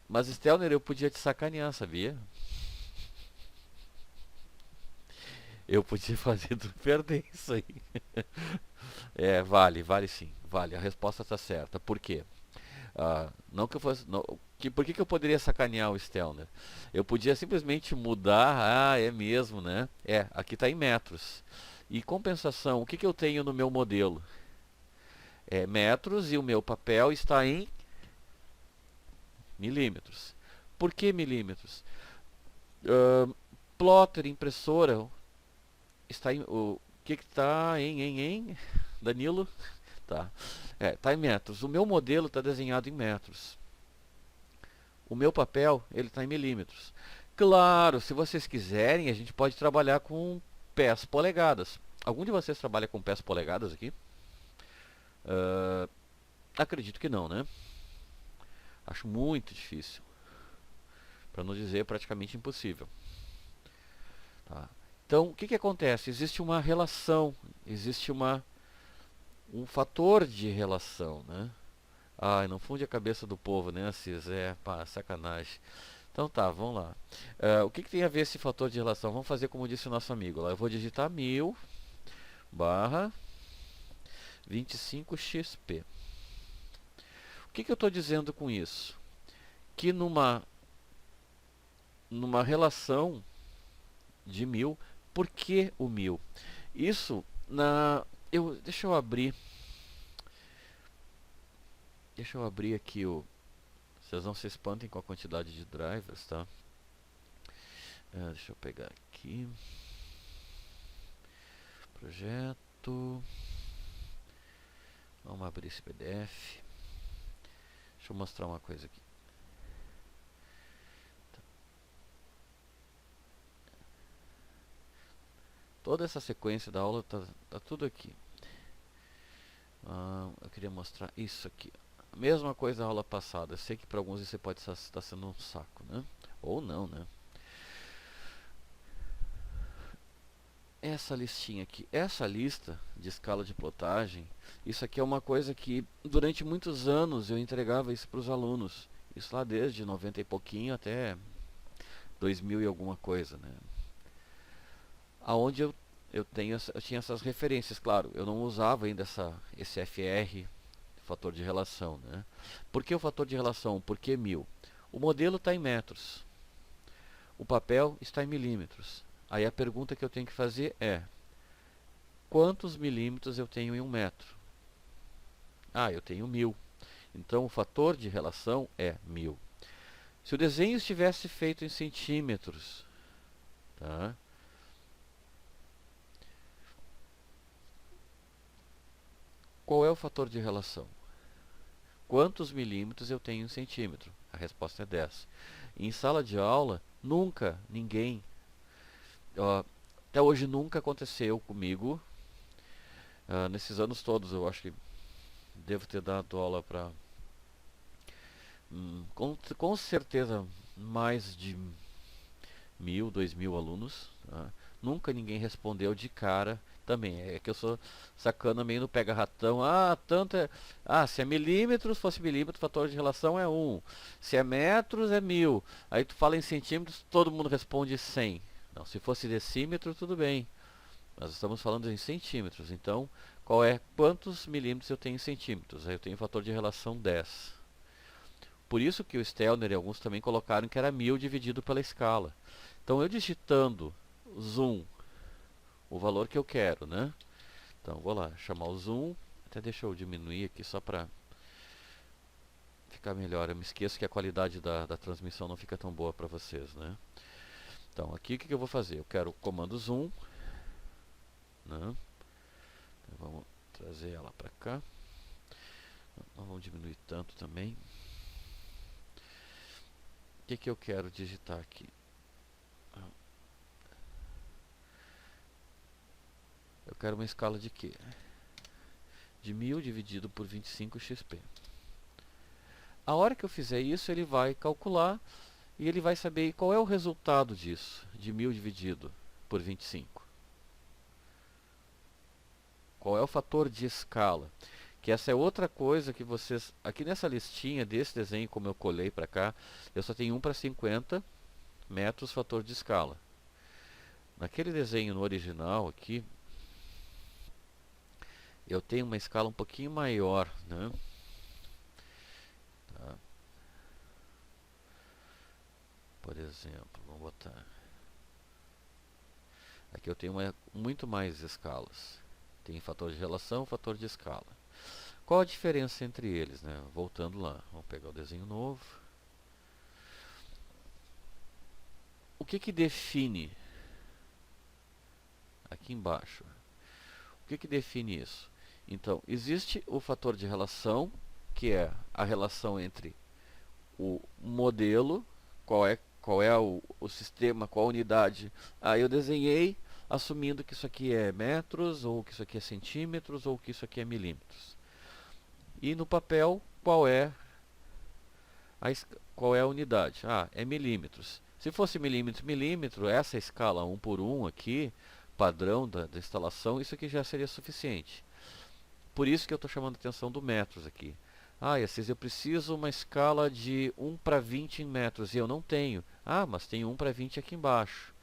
Mas, Stelner, eu podia te sacanear, sabia? Eu podia fazer tu perder isso aí. Vale sim. Vale, a resposta está certa. Por quê? Não que eu fosse. Não, por que eu poderia sacanear o Stelner? Eu podia simplesmente mudar. É mesmo, né? Aqui está em metros. E compensação, o que eu tenho no meu modelo? Metros e o meu papel está em milímetros. Por que milímetros? Plotter, impressora, está em. O que está em Danilo? Tá. Tá em metros. O meu modelo está desenhado em metros. O meu papel, ele está em milímetros. Claro, se vocês quiserem, a gente pode trabalhar com pés polegadas. Algum de vocês trabalha com pés polegadas aqui? Acredito que não, né? Acho muito difícil. Para não dizer praticamente impossível. Tá. Então, o que acontece? Existe uma relação, existe um fator de relação, né? Não funde a cabeça do povo, né, Assis? Sacanagem. Então tá, vamos lá. O que tem a ver esse fator de relação? Vamos fazer como disse o nosso amigo lá. Eu vou digitar 1000 barra 25xp. O que eu estou dizendo com isso? Que numa relação de 1000, por que o 1000? Isso deixa eu abrir aqui vocês não se espantem com a quantidade de drivers, tá? Deixa eu pegar aqui projeto, vamos abrir esse PDF. Deixa eu mostrar uma coisa aqui. Toda essa sequência da aula tá tudo aqui. Eu queria mostrar isso aqui. A mesma coisa da aula passada. Eu sei que para alguns isso pode estar sendo um saco, né? Ou não, né? Essa listinha aqui, essa lista de escala de plotagem, isso aqui é uma coisa que durante muitos anos eu entregava isso para os alunos. Isso lá desde 90 e pouquinho até 2000 e alguma coisa, né? Aonde eu tinha essas referências, claro, eu não usava ainda esse FR, fator de relação, né? Por que o fator de relação? Por que 1000? O modelo está em metros, o papel está em milímetros. Aí a pergunta que eu tenho que fazer é: quantos milímetros eu tenho em 1 metro? Eu tenho 1000. Então o fator de relação é 1000. Se o desenho estivesse feito em centímetros, tá? Qual é o fator de relação? Quantos milímetros eu tenho em centímetro? A resposta é 10. Em sala de aula, nunca ninguém, até hoje nunca aconteceu comigo, nesses anos todos, eu acho que devo ter dado aula para, com certeza, mais de 1000, 2000 alunos. Tá? Nunca ninguém respondeu de cara. Também é que eu sou sacana meio no pega-ratão. Tanto é. Se é milímetros, fosse milímetro, o fator de relação é 1. Se é metros, é 1000. Aí tu fala em centímetros, todo mundo responde 100. Não, se fosse decímetro, tudo bem. Nós estamos falando em centímetros. Então, quantos milímetros eu tenho em centímetros? Aí eu tenho o fator de relação 10. Por isso que o Stelner e alguns também colocaram que era 1000 dividido pela escala. Então, eu digitando zoom, o valor que eu quero, né? Então, vou lá, chamar o zoom. Até deixa eu diminuir aqui só para ficar melhor. Eu me esqueço que a qualidade da transmissão não fica tão boa para vocês, né? Então, aqui o que eu vou fazer? Eu quero o comando zoom, né? Então, vamos trazer ela para cá. Não vamos diminuir tanto também. O que eu quero digitar aqui? Eu quero uma escala de quê? De 1000 dividido por 25xp. A hora que eu fizer isso, ele vai calcular e ele vai saber qual é o resultado disso, de 1000 dividido por 25. Qual é o fator de escala? Que essa é outra coisa que vocês... Aqui nessa listinha desse desenho, como eu colei para cá, eu só tenho 1 para 50 metros fator de escala. Naquele desenho no original aqui, eu tenho uma escala um pouquinho maior, né? Tá. Por exemplo, vamos botar... Aqui eu tenho muito mais escalas. Tem fator de relação, fator de escala. Qual a diferença entre eles, né? Voltando lá, vamos pegar o desenho novo. O que define aqui embaixo? O que define isso? Então, existe o fator de relação, que é a relação entre o modelo, qual é o sistema, qual a unidade. Aí eu desenhei assumindo que isso aqui é metros, ou que isso aqui é centímetros, ou que isso aqui é milímetros. E no papel, qual é a unidade? É milímetros. Se fosse milímetro, essa escala 1 por 1 aqui, padrão da instalação, isso aqui já seria suficiente. Por isso que eu estou chamando a atenção do metros aqui. Assis, eu preciso uma escala de 1 para 20 em metros, e eu não tenho. Mas tem 1 para 20 aqui embaixo.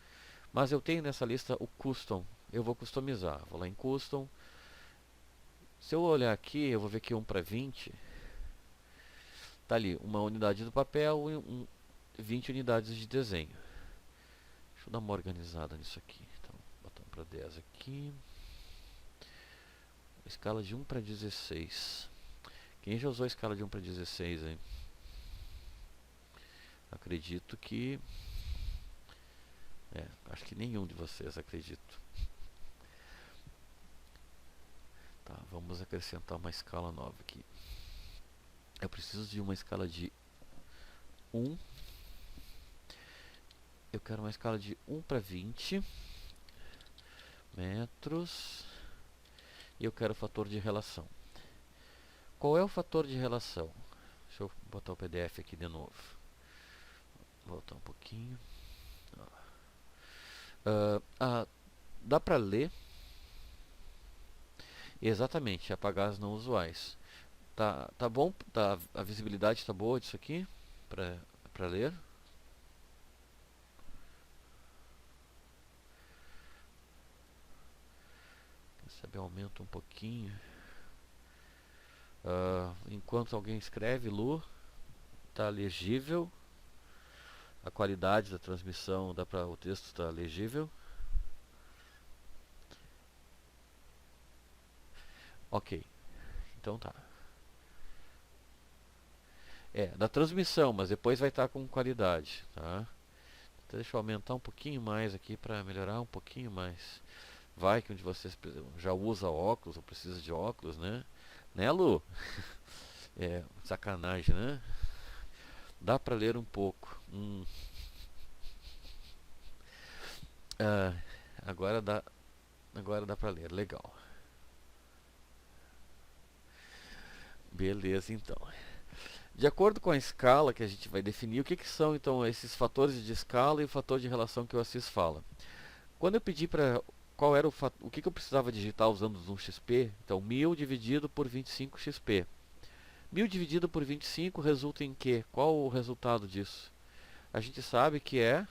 Mas eu tenho nessa lista o custom. Eu vou customizar. Vou lá em custom. Se eu olhar aqui, eu vou ver que 1 para 20, tá ali, uma unidade do papel e 20 unidades de desenho. Deixa eu dar uma organizada nisso aqui. Então, botar 1 para 10 aqui. Escala de 1 para 16. Quem já usou a escala de 1 para 16 aí? Acredito que... acho que nenhum de vocês, acredito. Tá, vamos acrescentar uma escala nova aqui. Eu preciso de uma escala de 1. Eu quero uma escala de 1 para 20 metros. E eu quero o fator de relação. Qual é o fator de relação? Deixa eu botar o PDF aqui de novo. Voltar um pouquinho. Dá para ler. Exatamente, apagar as não usuais. Tá bom? A visibilidade está boa disso aqui? Para ler? Quem sabe aumenta um pouquinho. Enquanto alguém escreve, Lu, está legível. A qualidade da transmissão, o texto está legível. Ok, então tá. Da transmissão, mas depois vai estar com qualidade, tá? Então deixa eu aumentar um pouquinho mais aqui para melhorar um pouquinho mais. Vai que um de vocês já usa óculos ou precisa de óculos, né? Né, Lu? Sacanagem, né? Dá para ler um pouco. Agora dá para ler, legal. Beleza, então. De acordo com a escala que a gente vai definir, o que são então esses fatores de escala e o fator de relação que o Assis fala? Quando eu pedi para qual era o que eu precisava digitar usando um XP, então 1000 dividido por 25 XP. 1000 dividido por 25 resulta em quê? Qual o resultado disso? A gente sabe que é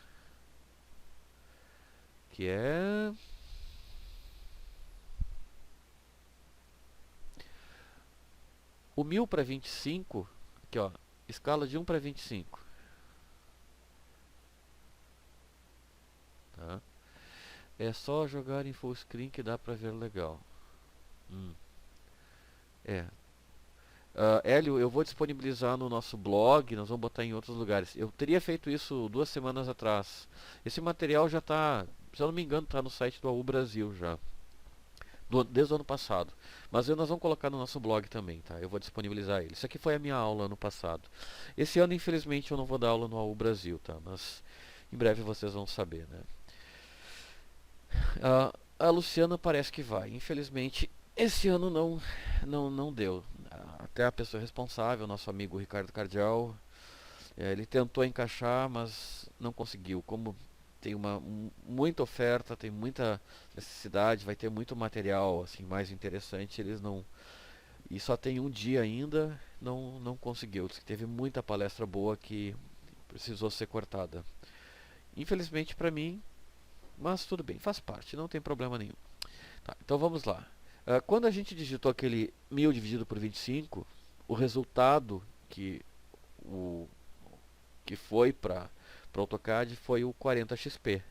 o 1000 para 25, aqui ó, escala de 1 para 25. Tá? É só jogar em full screen que dá para ver legal. Hélio, eu vou disponibilizar no nosso blog, nós vamos botar em outros lugares. Eu teria feito isso 2 semanas atrás. Esse material já está, se eu não me engano, está no site do AU Brasil já. Desde o ano passado. Mas nós vamos colocar no nosso blog também, tá? Eu vou disponibilizar ele. Isso aqui foi a minha aula ano passado. Esse ano, infelizmente, eu não vou dar aula no AU Brasil, tá? Mas em breve vocês vão saber, né? A Luciana parece que vai. Infelizmente, esse ano não deu. Até a pessoa responsável, nosso amigo Ricardo Cardial, ele tentou encaixar, mas não conseguiu. Como tem muita oferta, tem muita necessidade, vai ter muito material assim mais interessante, eles não... E só tem um dia ainda, não conseguiu. Diz que teve muita palestra boa que precisou ser cortada. Infelizmente para mim, mas tudo bem, faz parte, não tem problema nenhum. Tá, então vamos lá. Quando a gente digitou aquele 1000 dividido por 25, o resultado que foi para o AutoCAD foi o 40XP.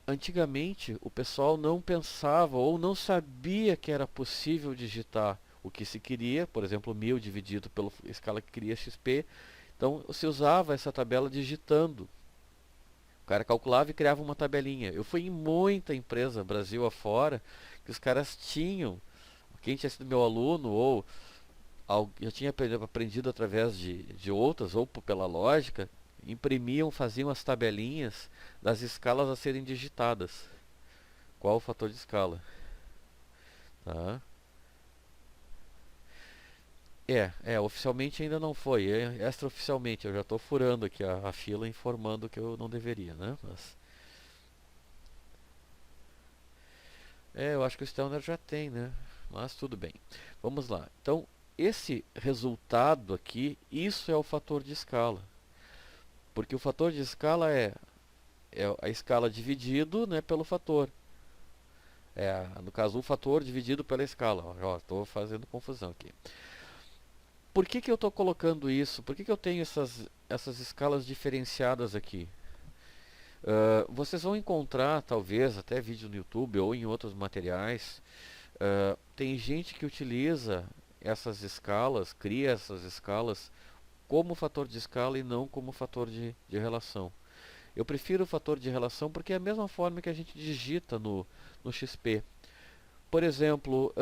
Antigamente, o pessoal não pensava ou não sabia que era possível digitar o que se queria, por exemplo, 1000 dividido pela escala que queria XP. Então, se usava essa tabela digitando. O cara calculava e criava uma tabelinha. Eu fui em muita empresa, Brasil afora, que os caras tinham, quem tinha sido meu aluno ou já tinha aprendido através de outras ou pela lógica, imprimiam, faziam as tabelinhas das escalas a serem digitadas. Qual o fator de escala? Tá? Oficialmente ainda não foi. Extraoficialmente, eu já estou furando aqui a fila informando que eu não deveria, né? Mas... eu acho que o Stelner já tem, né? Mas tudo bem. Vamos lá. Então, esse resultado aqui, isso é o fator de escala. Porque o fator de escala é a escala dividido, né, pelo fator. No caso, o fator dividido pela escala. Ó, estou fazendo confusão aqui. Por que eu estou colocando isso? Por que eu tenho essas escalas diferenciadas aqui? Vocês vão encontrar, talvez, até vídeo no YouTube ou em outros materiais. Tem gente que utiliza essas escalas, cria essas escalas como fator de escala e não como fator de relação. Eu prefiro o fator de relação porque é a mesma forma que a gente digita no XP. Por exemplo,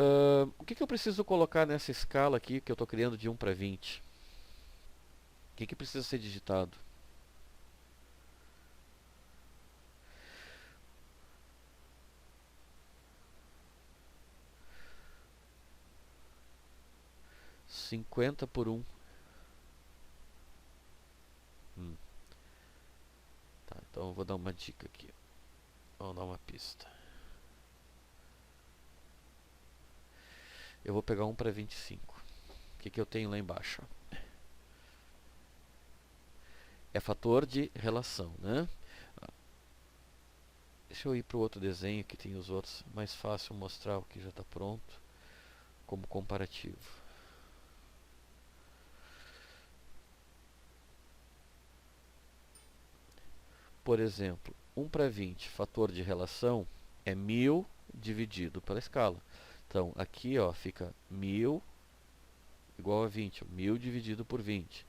o que eu preciso colocar nessa escala aqui que eu estou criando de 1 para 20? O que precisa ser digitado? 50 por 1. Tá, então eu vou dar uma dica aqui. Vamos dar uma pista. Eu vou pegar 1 para 25. O que eu tenho lá embaixo? É fator de relação, né? Deixa eu ir para o outro desenho que tem os outros. Mais fácil mostrar o que já está pronto como comparativo. Por exemplo, 1 para 20, fator de relação, é 1000 dividido pela escala. Então, aqui ó, fica 1000 igual a 20. 1000 dividido por 20.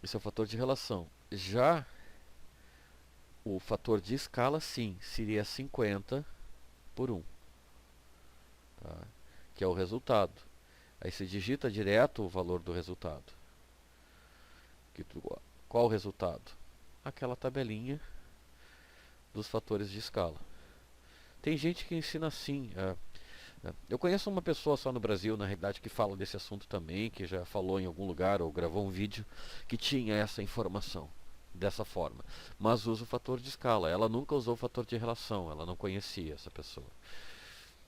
Esse é o fator de relação. Já o fator de escala, sim, seria 50 por 1. Tá? Que é o resultado. Aí você digita direto o valor do resultado. Qual o resultado? Aquela tabelinha dos fatores de escala. Tem gente que ensina assim. Eu conheço uma pessoa só no Brasil, na realidade, que fala desse assunto também, que já falou em algum lugar ou gravou um vídeo que tinha essa informação dessa forma. Mas usa o fator de escala. Ela nunca usou o fator de relação, ela não conhecia essa pessoa.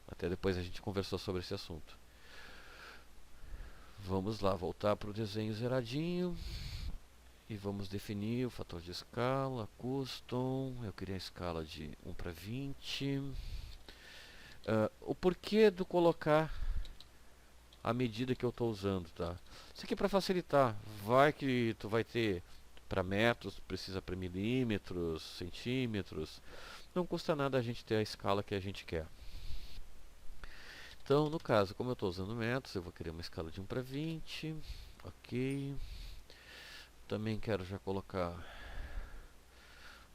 Até depois a gente conversou sobre esse assunto. Vamos lá, voltar para o desenho zeradinho. E vamos definir o fator de escala, custom. Eu queria a escala de 1 para 20. O porquê do colocar a medida que eu estou usando, tá? Isso aqui é para facilitar. Vai que tu vai ter para metros, precisa para milímetros, centímetros. Não custa nada a gente ter a escala que a gente quer. Então, no caso, como eu estou usando metros, eu vou querer uma escala de 1 para 20. Ok. Também quero já colocar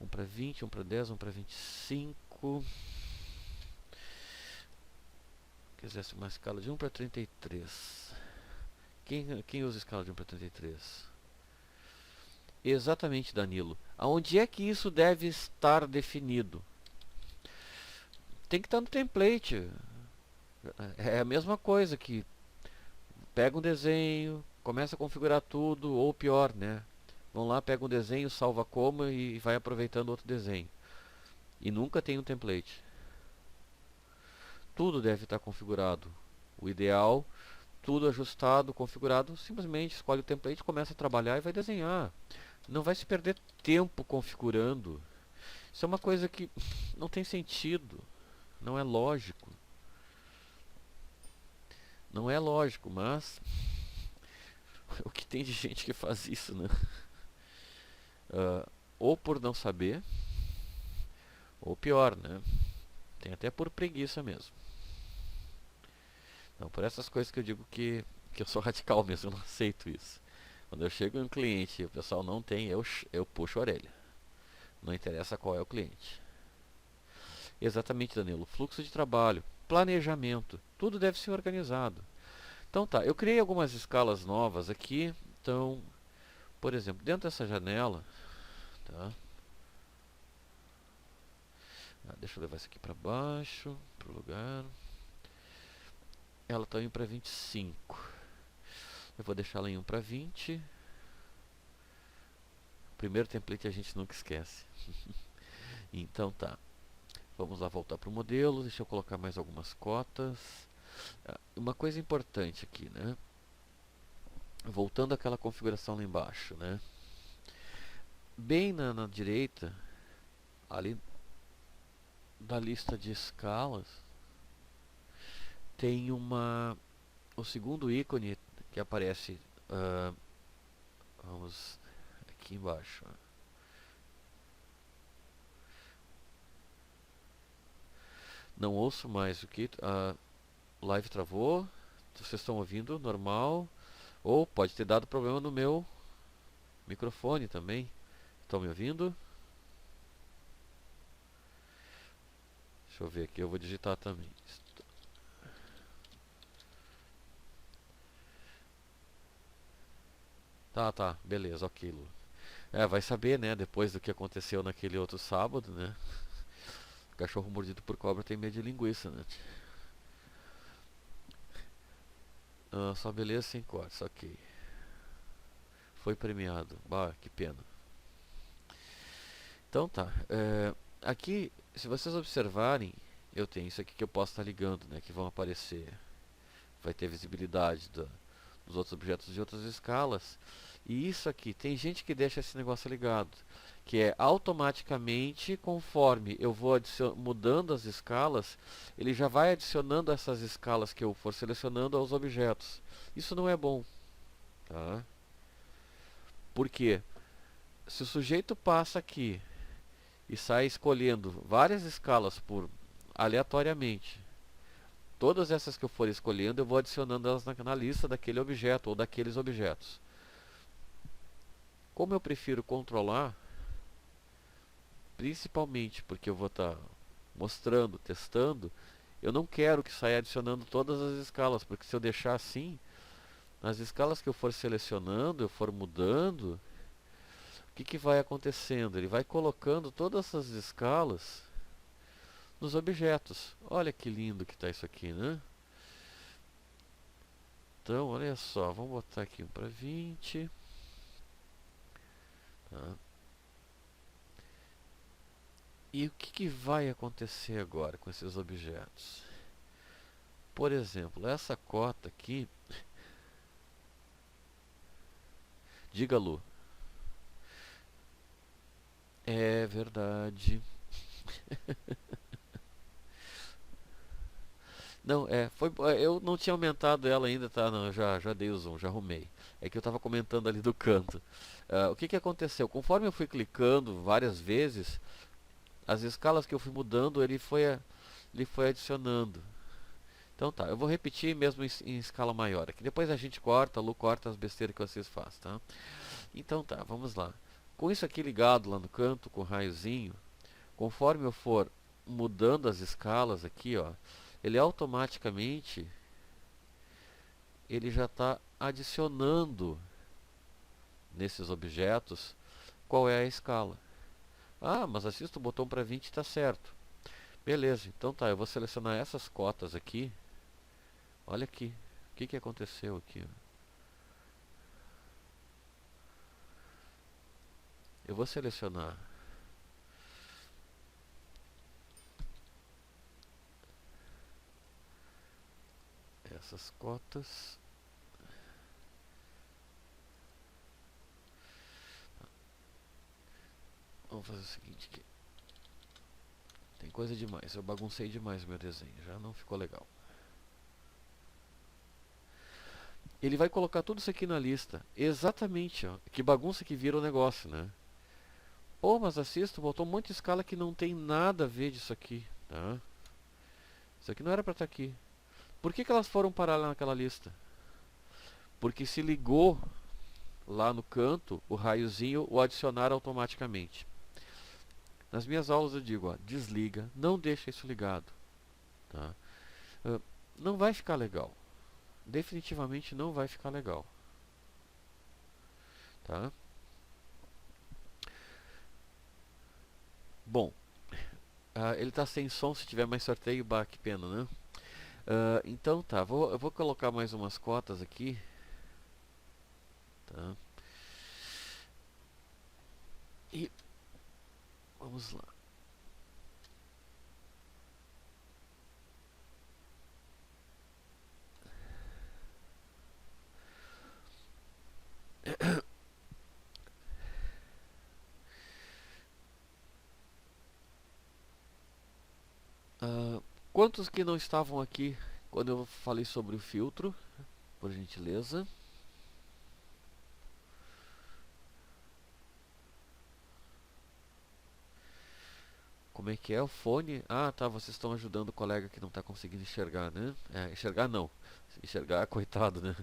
1 para 20, 1 para 10, 1 para 25. Quisesse uma escala de 1 para 33. Quem usa escala de 1 para 33? Exatamente, Danilo. Aonde é que isso deve estar definido? Tem que estar no template. É a mesma coisa que pega um desenho, começa a configurar tudo, ou pior, né? Vão lá, pega um desenho, salva como e vai aproveitando outro desenho. E nunca tem um template. Tudo deve estar configurado. O ideal, tudo ajustado, configurado, simplesmente escolhe o template, começa a trabalhar e vai desenhar. Não vai se perder tempo configurando. Isso é uma coisa que não tem sentido. Não é lógico. Não é lógico, mas o que tem de gente que faz isso, né? Ou por não saber, ou pior, né? Tem até por preguiça mesmo. Então, por essas coisas que eu digo que eu sou radical mesmo, eu não aceito isso. Quando eu chego em um cliente e o pessoal não tem, eu puxo a orelha. Não interessa qual é o cliente. Exatamente, Danilo. Fluxo de trabalho, planejamento, tudo deve ser organizado. Então tá, eu criei algumas escalas novas aqui. Então, por exemplo, dentro dessa janela, tá? Deixa eu levar isso aqui para baixo, para o lugar. Ela está indo para 25. Eu vou deixar ela em 1 para 20. Primeiro template a gente nunca esquece. Então tá. Vamos lá voltar para o modelo. Deixa eu colocar mais algumas cotas. Uma coisa importante aqui, né? Voltando àquela configuração lá embaixo, né? Bem na direita, ali da lista de escalas, tem o segundo ícone que aparece, vamos aqui embaixo. Não ouço mais o que a live travou. Vocês estão ouvindo normal? Ou pode ter dado problema no meu microfone também. Estão me ouvindo? Deixa eu ver aqui, eu vou digitar também. Tá, beleza, ok, Lu. Vai saber, né, depois do que aconteceu naquele outro sábado, né? Cachorro mordido por cobra tem medo de linguiça, né? Só beleza sem cortes, ok. Foi premiado. Bah, que pena. Então tá. Aqui, se vocês observarem, eu tenho isso aqui que eu posso estar ligando, né? Que vão aparecer. Vai ter visibilidade dos outros objetos de outras escalas. E isso aqui, tem gente que deixa esse negócio ligado, que é automaticamente, conforme eu vou mudando as escalas, ele já vai adicionando essas escalas que eu for selecionando aos objetos. Isso não é bom, tá? Por quê? Se o sujeito passa aqui e sai escolhendo várias escalas por aleatoriamente, todas essas que eu for escolhendo, eu vou adicionando elas na lista daquele objeto ou daqueles objetos. Como eu prefiro controlar, principalmente porque eu vou estar mostrando, testando, eu não quero que saia adicionando todas as escalas, porque se eu deixar assim, nas escalas que eu for selecionando, eu for mudando, o que vai acontecendo? Ele vai colocando todas essas escalas nos objetos. Olha que lindo que está isso aqui, né? Então, olha só, vamos botar aqui um para 20. Tá? E o que vai acontecer agora com esses objetos? Por exemplo, essa cota aqui, diga Lu, é verdade. Não, eu não tinha aumentado ela ainda, tá? Não, eu já dei o zoom, já arrumei. É que eu estava comentando ali do canto. O que aconteceu? Conforme eu fui clicando várias vezes, as escalas que eu fui mudando, ele foi adicionando. Então tá, eu vou repetir mesmo em escala maior aqui. Depois a gente corta, a Lu corta as besteiras que vocês fazem, tá? Então tá, vamos lá. Com isso aqui ligado lá no canto, com o raiozinho, conforme eu for mudando as escalas aqui, ó, ele automaticamente ele já está adicionando nesses objetos qual é a escala. Ah, mas assista o botão para 20 está certo. Beleza, então tá, eu vou selecionar essas cotas aqui. Olha aqui, o que aconteceu aqui? Eu vou selecionar essas cotas. Vamos fazer o seguinte aqui. Tem coisa demais, eu baguncei demais o meu desenho, já não ficou legal. Ele vai colocar tudo isso aqui na lista. Exatamente, ó. Que bagunça que vira o negócio, né? Pô, mas assista, botou um monte de escala que não tem nada a ver disso aqui, tá? Isso aqui não era para estar aqui. Por que elas foram parar lá naquela lista? Porque se ligou lá no canto, o raiozinho o adicionar automaticamente. Nas minhas aulas eu digo, ó, desliga, não deixa isso ligado, tá? Não vai ficar legal. Definitivamente não vai ficar legal, tá? Bom, ele está sem som, se tiver mais sorteio, bah, que pena, né? Então tá, eu vou colocar mais umas cotas aqui, tá? E vamos lá. Quantos que não estavam aqui Quando eu falei sobre o filtro, por gentileza. Como é que é o fone? Ah, tá, vocês estão ajudando o colega que não está conseguindo enxergar, né? É, enxergar não. Enxergar, coitado, né?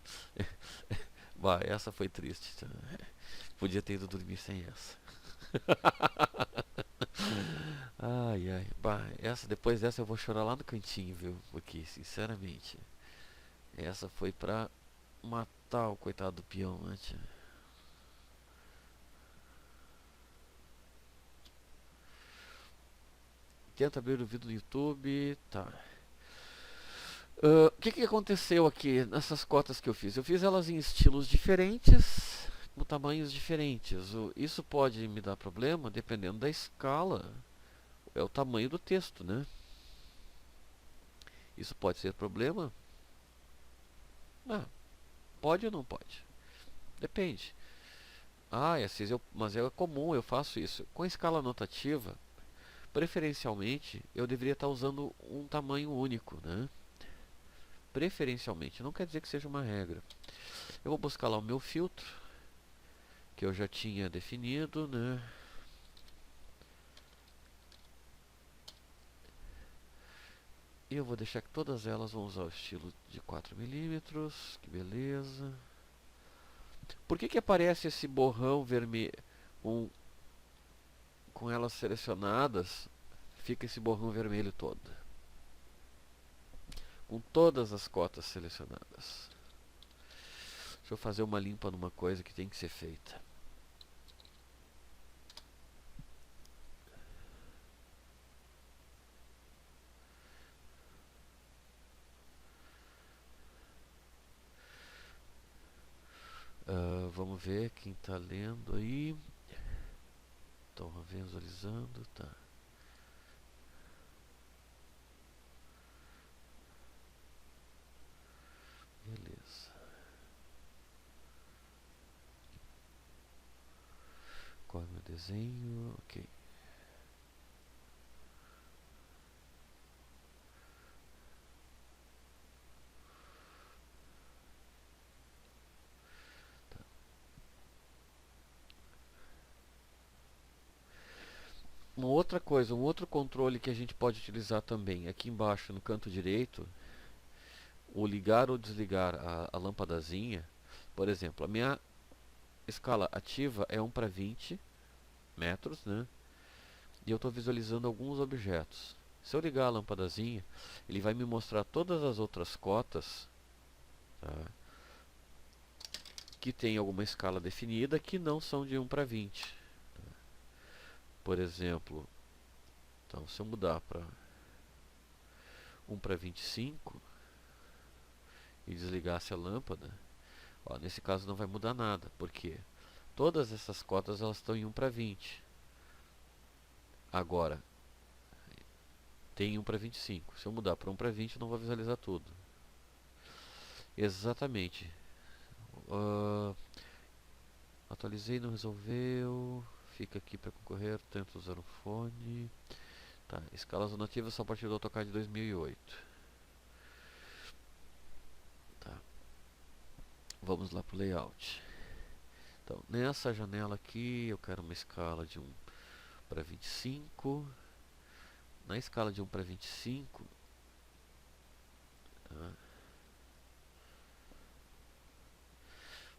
Bah, essa foi triste. Podia ter ido dormir sem essa. Ai, ai. Bah, depois dessa eu vou chorar lá no cantinho, viu? Porque, sinceramente, essa foi pra matar o coitado do peão, né, tia? Tenta abrir o vídeo no YouTube. Tá. O que aconteceu aqui nessas cotas que eu fiz? Eu fiz elas em estilos diferentes, com tamanhos diferentes. Isso pode me dar problema dependendo da escala. É o tamanho do texto, né? Isso pode ser problema? Ah, pode ou não pode? Depende. Ah, Assis, mas é comum, eu faço isso. Com escala notativa, preferencialmente, eu deveria estar usando um tamanho único, né? Preferencialmente, não quer dizer que seja uma regra. Eu vou buscar lá o meu filtro, que eu já tinha definido, né? E eu vou deixar que todas elas vão usar o estilo de 4 milímetros, que beleza. Por que aparece esse borrão vermelho com elas selecionadas? Fica esse borrão vermelho todo, com todas as cotas selecionadas. Deixa eu fazer uma limpa numa coisa que tem que ser feita. Vamos ver quem está lendo aí. Estão visualizando, tá. Beleza. Qual é o meu desenho? Ok. Tá. Uma outra coisa, um outro controle que a gente pode utilizar também, aqui embaixo no canto direito, o ligar ou desligar a lâmpadazinha. Por exemplo, a minha escala ativa é 1 para 20 metros, né? E eu estou visualizando alguns objetos. Se eu ligar a lâmpadazinha, ele vai me mostrar todas as outras cotas, tá, que tem alguma escala definida que não são de 1 para 20. Tá? Por exemplo, então, se eu mudar para 1 para 25 e desligasse a lâmpada, ó, nesse caso não vai mudar nada, porque todas essas cotas elas estão em 1 para 20. Agora, tem 1 para 25. Se eu mudar para 1 para 20, eu não vou visualizar tudo. Exatamente. Uh, Atualizei, não resolveu. Fica aqui para concorrer. Tento usar um fone. Tá, escalas nativas só a partir do AutoCAD de 2008. Tá, vamos lá para o layout. Então, nessa janela aqui, eu quero uma escala de 1 para 25. Na escala de 1 para 25, tá,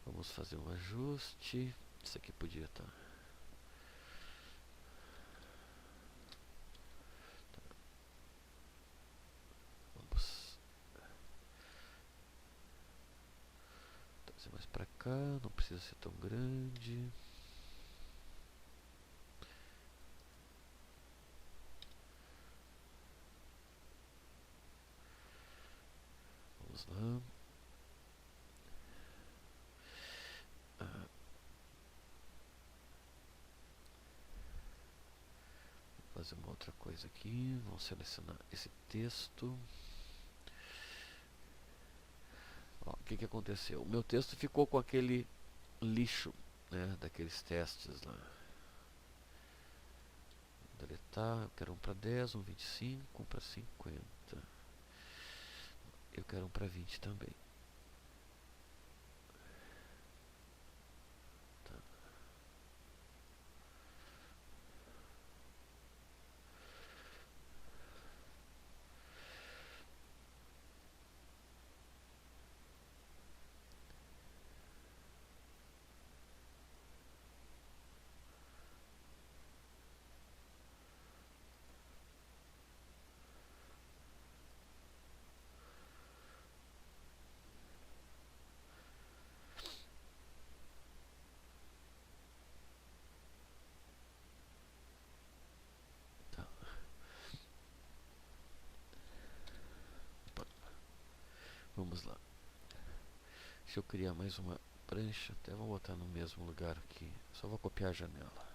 vamos fazer um ajuste. Isso aqui podia estar. Vamos trazer mais para cá. Não precisa ser tão grande. Vamos lá. Vou fazer uma outra coisa aqui. Vamos selecionar esse texto. Ó, o que aconteceu? O meu texto ficou com aquele lixo, né, daqueles testes lá. Vou deletar. Eu quero um para 10, um 25, um para 50. Eu quero um para 20 também. Tá. Tá. Vamos lá. Deixa eu criar mais uma prancha. Até vou botar no mesmo lugar aqui. Só vou copiar a janela.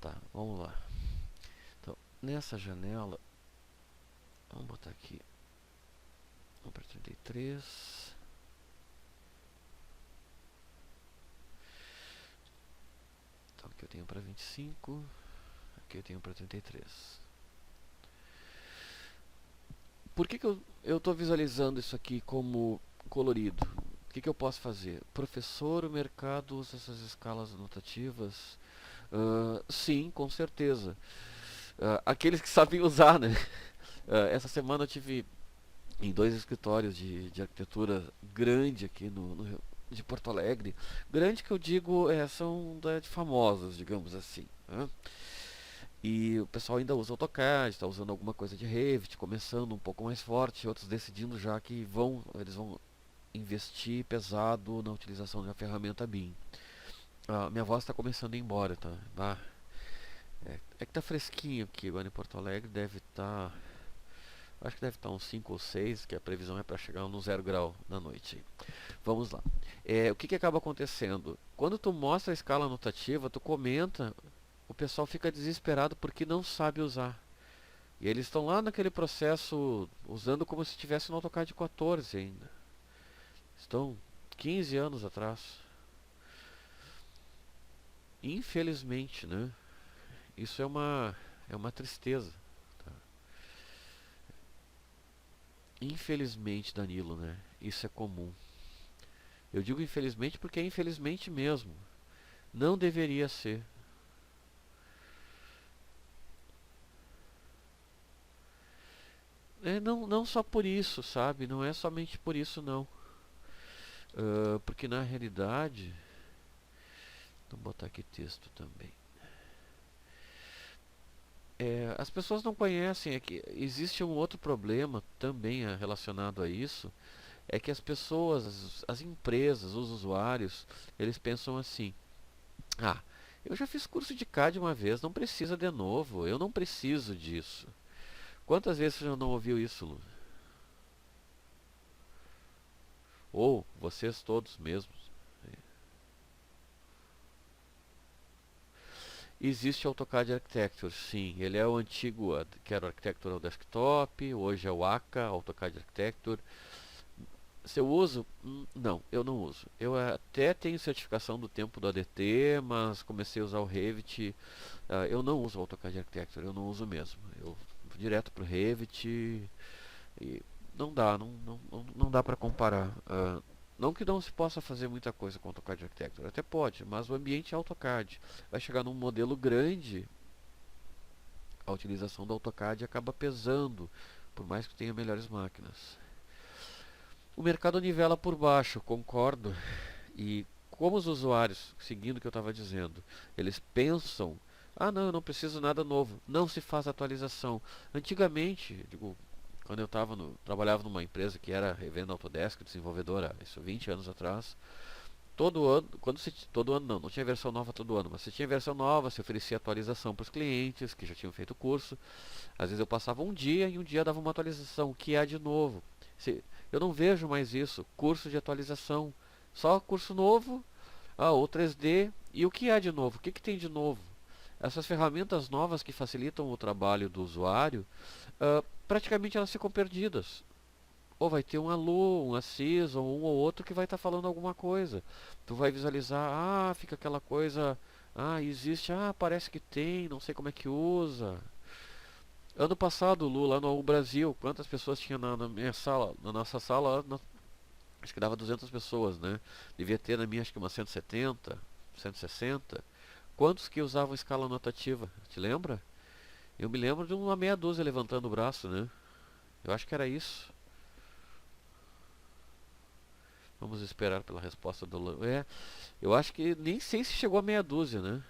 Tá, vamos lá. Então, nessa janela, vamos botar aqui. Vamos para 33. Então aqui eu tenho para 25. Aqui eu tenho para 33. Por que eu estou visualizando isso aqui como colorido? O que eu posso fazer? Professor, o mercado usa essas escalas notativas? Sim, com certeza. Aqueles que sabem usar, né? Essa semana eu tive em 2 escritórios de arquitetura grande aqui de Porto Alegre. Grande que eu digo são de famosos, digamos assim, né? E o pessoal ainda usa AutoCAD, está usando alguma coisa de Revit, começando um pouco mais forte, outros decidindo já que eles vão investir pesado na utilização da ferramenta BIM. Minha voz está começando a ir embora, tá? É que tá fresquinho aqui agora em Porto Alegre, acho que deve estar uns 5 ou 6, que a previsão é para chegar no 0 grau na noite. Vamos lá. O que acaba acontecendo? Quando tu mostra a escala notativa, tu comenta, o pessoal fica desesperado porque não sabe usar. E eles estão lá naquele processo usando como se estivesse no AutoCAD 14 ainda. Estão 15 anos atrás. Infelizmente, né? Isso é uma tristeza. Tá? Infelizmente, Danilo, né? Isso é comum. Eu digo infelizmente porque é infelizmente mesmo. Não deveria ser. Não só por isso, sabe? Não é somente por isso, não. Porque na realidade... Vou botar aqui texto também. As pessoas não conhecem, é que existe um outro problema também relacionado a isso, é que as pessoas, as empresas, os usuários, eles pensam assim: ah, eu já fiz curso de CAD uma vez, não precisa de novo, eu não preciso disso. Quantas vezes você já não ouviu isso, Lu? Ou vocês todos mesmos? Existe o AutoCAD Architecture, sim. Ele é o antigo, que era o Architectural Desktop, hoje é o ACA, AutoCAD Architecture. Se eu uso? Não, eu não uso. Eu até tenho certificação do tempo do ADT, mas comecei a usar o Revit. Eu não uso o AutoCAD Architecture, eu não uso mesmo. Eu vou direto para o Revit e não dá, não dá para comparar. Não que não se possa fazer muita coisa com o AutoCAD Architecture, até pode, mas o ambiente é AutoCAD. Vai chegar num modelo grande, a utilização do AutoCAD acaba pesando, por mais que tenha melhores máquinas. O mercado nivela por baixo, concordo. E como os usuários, seguindo o que eu estava dizendo, eles pensam: ah, não, eu não preciso nada novo. Não se faz atualização. Antigamente, digo, quando eu trabalhava numa empresa que era revenda Autodesk, desenvolvedora, isso 20 anos atrás, todo ano, todo ano não tinha versão nova todo ano, mas se tinha versão nova, se oferecia atualização para os clientes que já tinham feito o curso. Às vezes eu passava um dia e um dia dava uma atualização, o que há de novo. Eu não vejo mais isso, curso de atualização, só curso novo, o 3D, e o que há de novo? O que tem de novo? Essas ferramentas novas que facilitam o trabalho do usuário, praticamente elas ficam perdidas. ou vai ter um alô, um assis, ou um ou outro que vai estar falando alguma coisa. Tu vai visualizar, fica aquela coisa, existe, parece que tem, não sei como é que usa. Ano passado, Lu, lá no Brasil, quantas pessoas tinha na minha sala, na nossa sala, acho que dava 200 pessoas, né? Devia ter na minha, acho que umas 170, 160. Quantos que usavam escala notativa? Te lembra? Eu me lembro de uma meia dúzia levantando o braço, né? Eu acho que era isso. Vamos esperar pela resposta do Lu. Eu acho que nem sei se chegou a meia dúzia, né?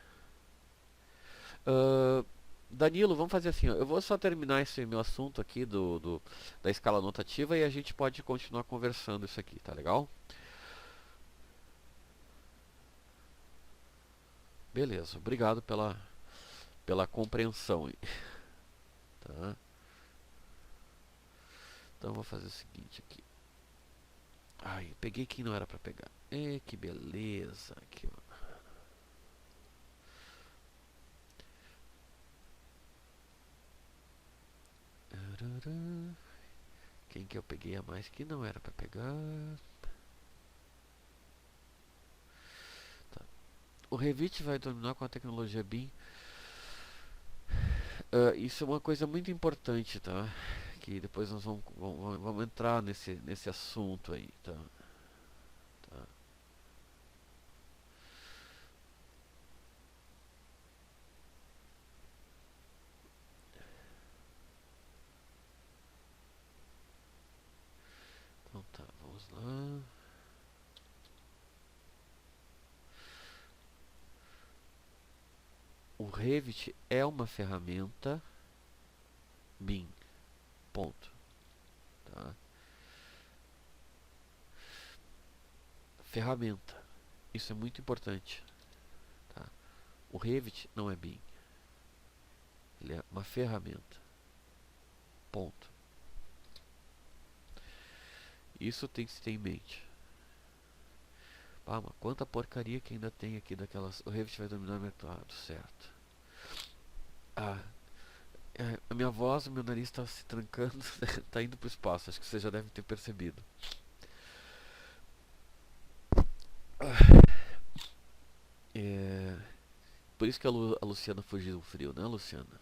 Ah, Danilo, vamos fazer assim, ó. Eu vou só terminar esse meu assunto aqui da escala notativa e a gente pode continuar conversando isso aqui, tá legal? Beleza, obrigado pela compreensão aí, tá? Então eu vou fazer o seguinte aqui. Ai, peguei quem não era pra pegar. Que beleza. Aqui, ó. Quem que eu peguei a mais que não era pra pegar? Tá. O Revit vai dominar com a tecnologia BIM. Isso é uma coisa muito importante, tá? Que depois nós vamos entrar nesse assunto aí, tá? Tá. Então tá, vamos lá. O Revit é uma ferramenta BIM, ponto, tá? Ferramenta, isso é muito importante, tá? O Revit não é BIM, ele é uma ferramenta, ponto. Isso tem que se ter em mente. Mas quanta porcaria que ainda tem aqui daquelas. O Revit vai dominar o mercado, certo? A minha voz, o meu nariz está se trancando, está indo para o espaço, acho que você já deve ter percebido. Por isso que a Luciana fugiu do frio, né, Luciana?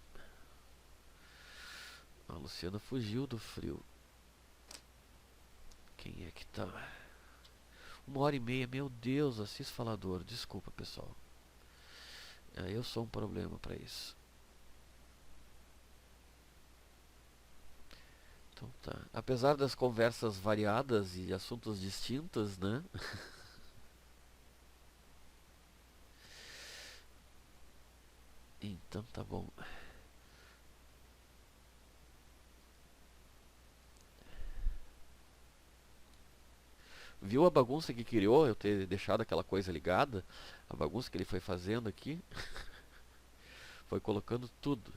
A Luciana fugiu do frio. Quem é que tá? 1h30, meu Deus, Assis Falador. Desculpa, pessoal. Eu sou um problema para isso. Então tá. Apesar das conversas variadas e assuntos distintos, né? Então tá bom. Viu a bagunça que criou eu ter deixado aquela coisa ligada? A bagunça que ele foi fazendo aqui? Foi colocando tudo.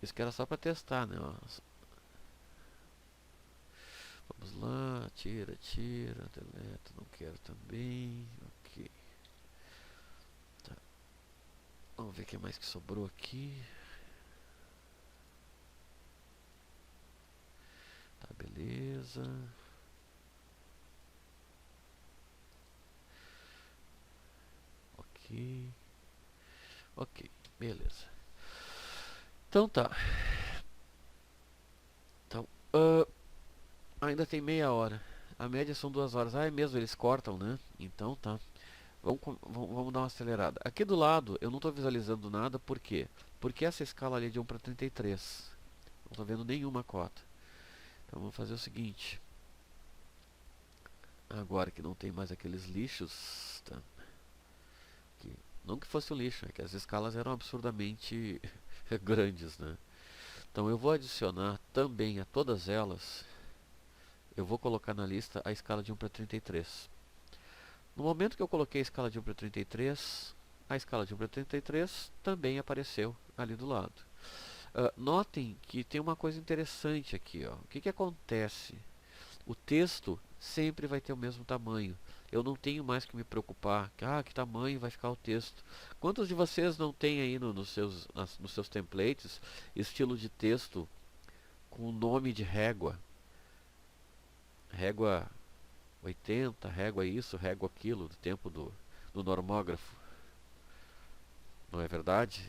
Isso que era só pra testar, né? Vamos lá, tira, deleta, não quero também. Ok. Tá. Vamos ver o que mais que sobrou aqui. Tá, beleza. Ok. Ok, beleza. Então tá. Então, ainda tem meia hora. A média são 2 horas. É mesmo, eles cortam, né? Então tá. Vamos dar uma acelerada. Aqui do lado, eu não estou visualizando nada, por quê? Porque essa escala ali é de 1 para 33. Não estou vendo nenhuma cota. Então vamos fazer o seguinte. Agora que não tem mais aqueles lixos, tá? Não que fosse um lixo, é que as escalas eram absurdamente grandes, né? Então eu vou adicionar também a todas elas, eu vou colocar na lista a escala de 1 para 33. No momento que eu coloquei a escala de 1 para 33, a escala de 1 para 33 também apareceu ali do lado. Notem que tem uma coisa interessante aqui. Ó. O que acontece? O texto sempre vai ter o mesmo tamanho. eu não tenho mais que me preocupar. Que tamanho vai ficar o texto. Quantos de vocês não tem aí nos seus templates estilo de texto com nome de régua? Régua 80, régua isso, régua aquilo, do tempo do normógrafo. Não é verdade?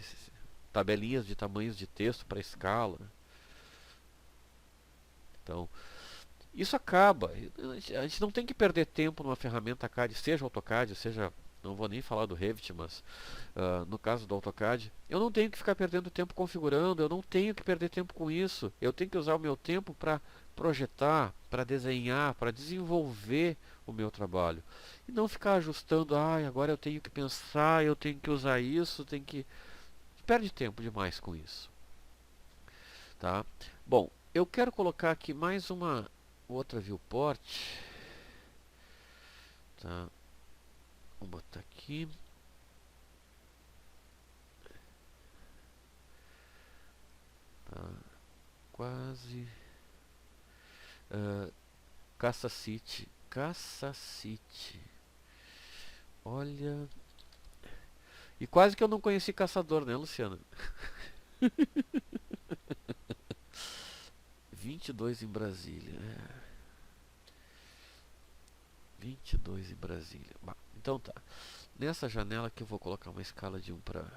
Tabelinhas de tamanhos de texto para escala. Então, isso acaba. A gente não tem que perder tempo numa ferramenta CAD, seja AutoCAD, seja... Não vou nem falar do Revit, mas no caso do AutoCAD, eu não tenho que ficar perdendo tempo configurando, eu não tenho que perder tempo com isso. Eu tenho que usar o meu tempo para projetar, para desenhar, para desenvolver o meu trabalho. E não ficar ajustando, agora eu tenho que pensar, eu tenho que usar isso, tenho que... Perde tempo demais com isso. Tá? Bom, eu quero colocar aqui mais uma outra viewport. Tá? Vou botar aqui. Tá? Quase. Caça-city. Caça-city. Olha. E quase que eu não conheci caçador, né, Luciana? 22 em Brasília. 22 em Brasília. Bah, então tá. Nessa janela que eu vou colocar uma escala de 1 para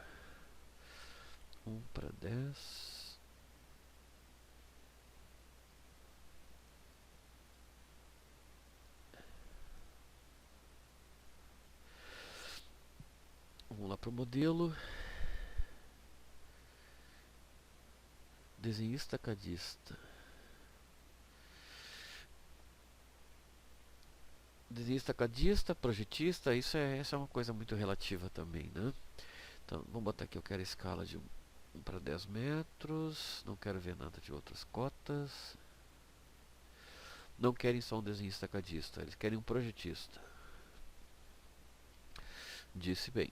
10. Vamos lá para o modelo. Desenhista cadista. Desenhista cadista, projetista, essa é uma coisa muito relativa também, né? Então, vamos botar aqui, eu quero a escala de 1 para 10 metros, não quero ver nada de outras cotas. Não querem só um desenhista cadista, eles querem um projetista. Disse bem.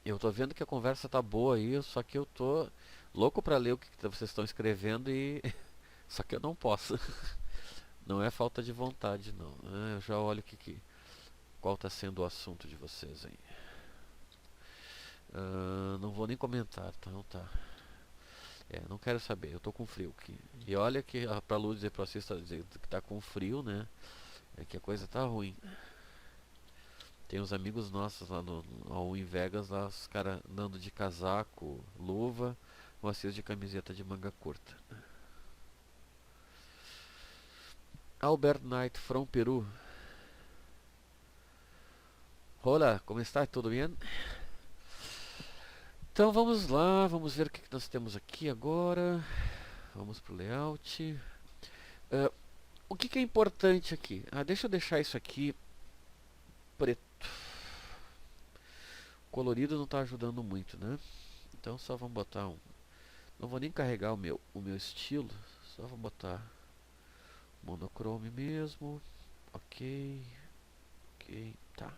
Eu tô vendo que a conversa tá boa aí, só que eu tô louco para ler o que vocês estão escrevendo e só que eu não posso. Não é falta de vontade, não. Eu já olho qual está sendo o assunto de vocês aí. Não vou nem comentar, então tá. Não quero saber, eu tô com frio aqui. E olha que pra Luz e pro Assis dizer que tá com frio, né? É que a coisa tá ruim. Tem uns amigos nossos lá em Vegas, lá os caras andando de casaco, luva, o Assis de camiseta de manga curta. Albert Knight from Peru. Olá, como está? Tudo bem? Então vamos lá, vamos ver o que nós temos aqui agora. Vamos para o layout. O que é importante aqui? Deixa eu deixar isso aqui preto. Colorido não está ajudando muito, né? Então só vamos botar um. Não vou nem carregar o meu estilo. Só vou botar monochrome mesmo. Ok. Ok, tá.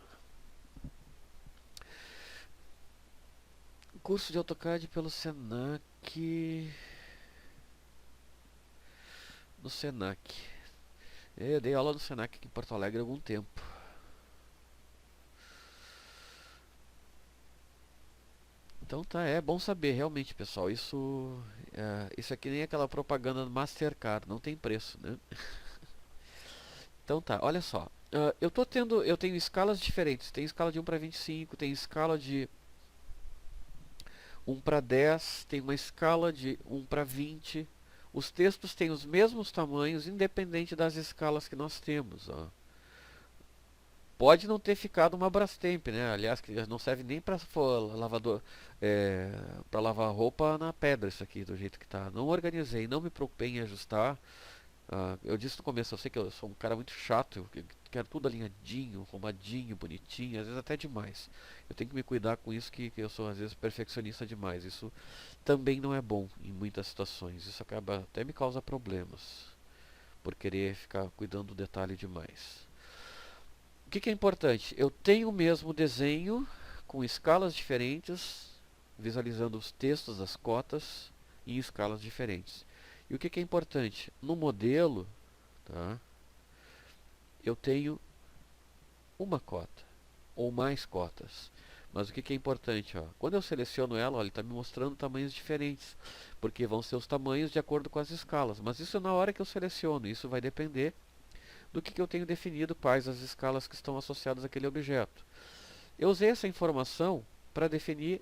Curso de AutoCAD pelo Senac. No Senac. Eu dei aula no Senac aqui em Porto Alegre há algum tempo. Então tá, é bom saber, realmente, pessoal. Isso é que nem aquela propaganda do Mastercard, não tem preço, né? Então tá, olha só. Eu tenho escalas diferentes. Tem escala de 1 para 25, tem escala de 1 para 10, tem uma escala de 1 para 20. Os textos têm os mesmos tamanhos, independente das escalas que nós temos. Pode não ter ficado uma Brastemp, né? Aliás, que não serve nem para lavador, para lavar roupa na pedra isso aqui, do jeito que está. Não organizei, não me preocupei em ajustar. Eu disse no começo, eu sei que eu sou um cara muito chato, quero tudo alinhadinho, arrumadinho, bonitinho, às vezes até demais. Eu tenho que me cuidar com isso, que eu sou às vezes perfeccionista demais. Isso também não é bom em muitas situações. Isso acaba até me causa problemas, por querer ficar cuidando do detalhe demais. O que é importante? Eu tenho o mesmo desenho, com escalas diferentes, visualizando os textos das cotas em escalas diferentes. E o que é importante? No modelo, tá, eu tenho uma cota ou mais cotas. Mas o que é importante? Ó, quando eu seleciono ela, olha, ele está me mostrando tamanhos diferentes, porque vão ser os tamanhos de acordo com as escalas. Mas isso é na hora que eu seleciono, isso vai depender do que eu tenho definido, quais as escalas que estão associadas àquele objeto. Eu usei essa informação para definir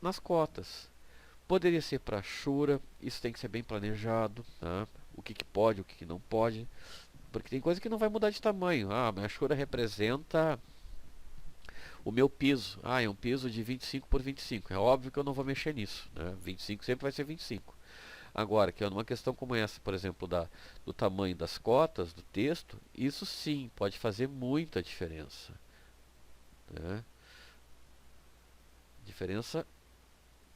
nas cotas. Poderia ser para Shura, isso tem que ser bem planejado, tá? O que pode, o que não pode, porque tem coisa que não vai mudar de tamanho. Ah, minha Shura representa o meu piso. Ah, é um piso de 25 por 25. É óbvio que eu não vou mexer nisso, né? 25 sempre vai ser 25. Agora, que é uma questão como essa, por exemplo, do tamanho das cotas, do texto, isso sim pode fazer muita diferença, né? Diferença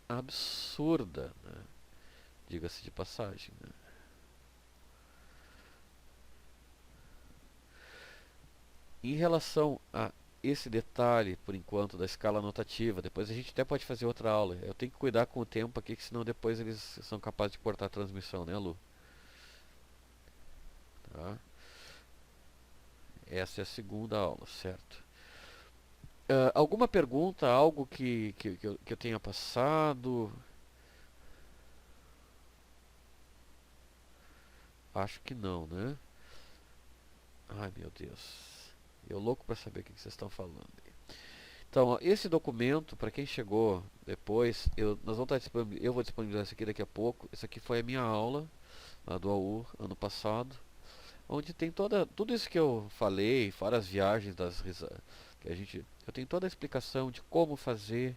absurda, né? Diga-se de passagem, né? Em relação a esse detalhe, por enquanto, da escala anotativa, depois a gente até pode fazer outra aula. Eu tenho que cuidar com o tempo aqui, que senão depois eles são capazes de cortar a transmissão, né, Lu? Tá? Essa é a segunda aula, certo? Alguma pergunta, algo que eu tenha passado? Acho que não, né? Ai, meu Deus. Eu louco para saber o que vocês estão falando. Então, ó, esse documento, para quem chegou depois, nós vamos estar eu vou disponibilizar isso aqui daqui a pouco. Essa aqui foi a minha aula lá do AU ano passado, onde tem tudo isso que eu falei, fora as viagens que eu tenho toda a explicação de como fazer.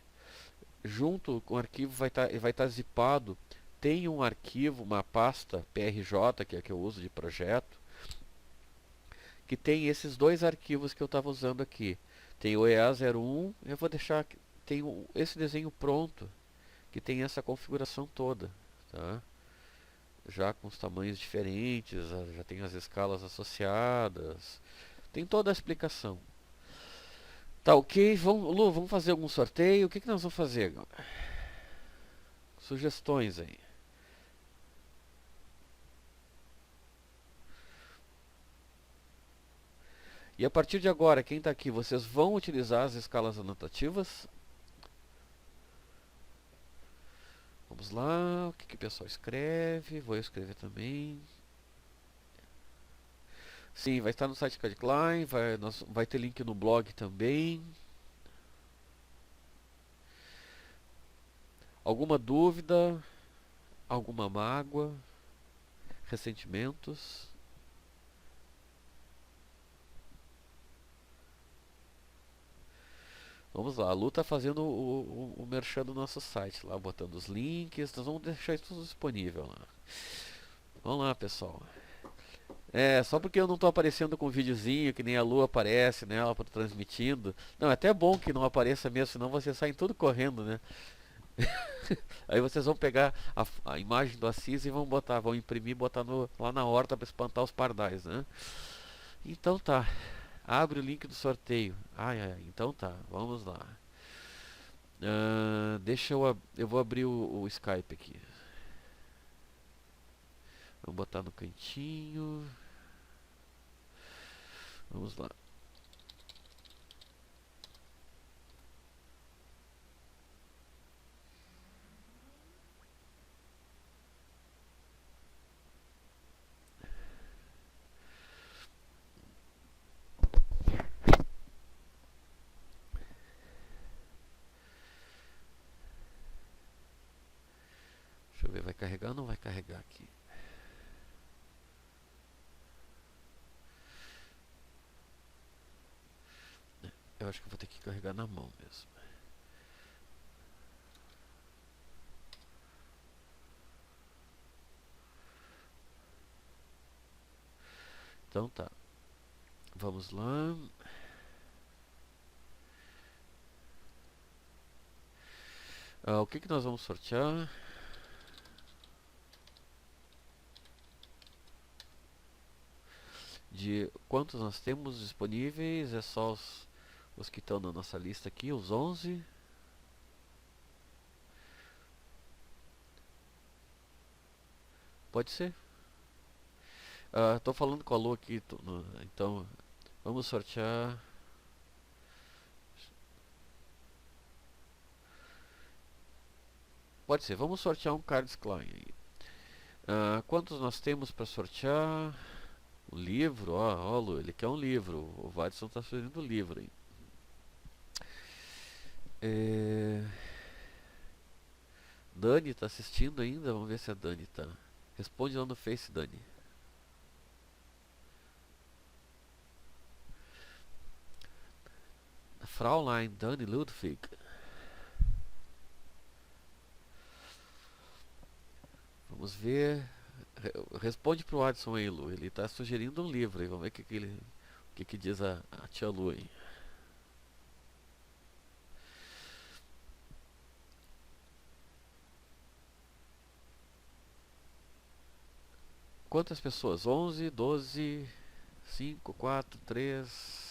Junto com o arquivo vai estar zipado. Tem um arquivo, uma pasta PRJ, que é a que eu uso de projeto, que tem esses dois arquivos que eu estava usando aqui. Tem o EA01, eu vou deixar, tem esse desenho pronto, que tem essa configuração toda, tá? Já com os tamanhos diferentes, já tem as escalas associadas, tem toda a explicação. Tá ok, Lu, vamos fazer algum sorteio, o que nós vamos fazer? Sugestões aí. E a partir de agora, quem está aqui, vocês vão utilizar as escalas anotativas? Vamos lá, o que o pessoal escreve? Vou escrever também. Sim, vai estar no site CAD-Klein, vai ter link no blog também. Alguma dúvida? Alguma mágoa? Ressentimentos? Vamos lá, a Lu está fazendo o merchan do nosso site lá, botando os links, nós vamos deixar isso tudo disponível lá. Vamos lá, pessoal. Só porque eu não estou aparecendo com um videozinho, que nem a Lu aparece nela, transmitindo. Não, é até bom que não apareça mesmo, senão vocês saem tudo correndo, né? Aí vocês vão pegar a imagem do Assis e vão imprimir e botar lá na horta para espantar os pardais, né? Então tá. Abre o link do sorteio. Ai, ai, então tá. Vamos lá. Eu vou abrir o Skype aqui. Vou botar no cantinho. Vamos lá. Deixa eu ver, vai carregar ou não vai carregar aqui? Eu acho que eu vou ter que carregar na mão mesmo. Então tá. Vamos lá. O que nós vamos sortear? De quantos nós temos disponíveis? É só os que estão na nossa lista aqui, os 11. Pode ser. Tô falando com a Lu aqui, então vamos sortear. Pode ser, vamos sortear um Cards Klein aí. Quantos nós temos para sortear? Um livro, ó, Lu, ele quer um livro. O Vadson está sugerindo livro aí. Dani está assistindo ainda? Vamos ver se a Dani tá. Responde lá no Face, Dani. Fraulein Dani Ludwig. Vamos ver. Responde pro Adson aí, Lu. Ele está sugerindo um livro aí. Vamos ver o que diz a tia Lu aí. Quantas pessoas? 11, 12, 5, 4, 3.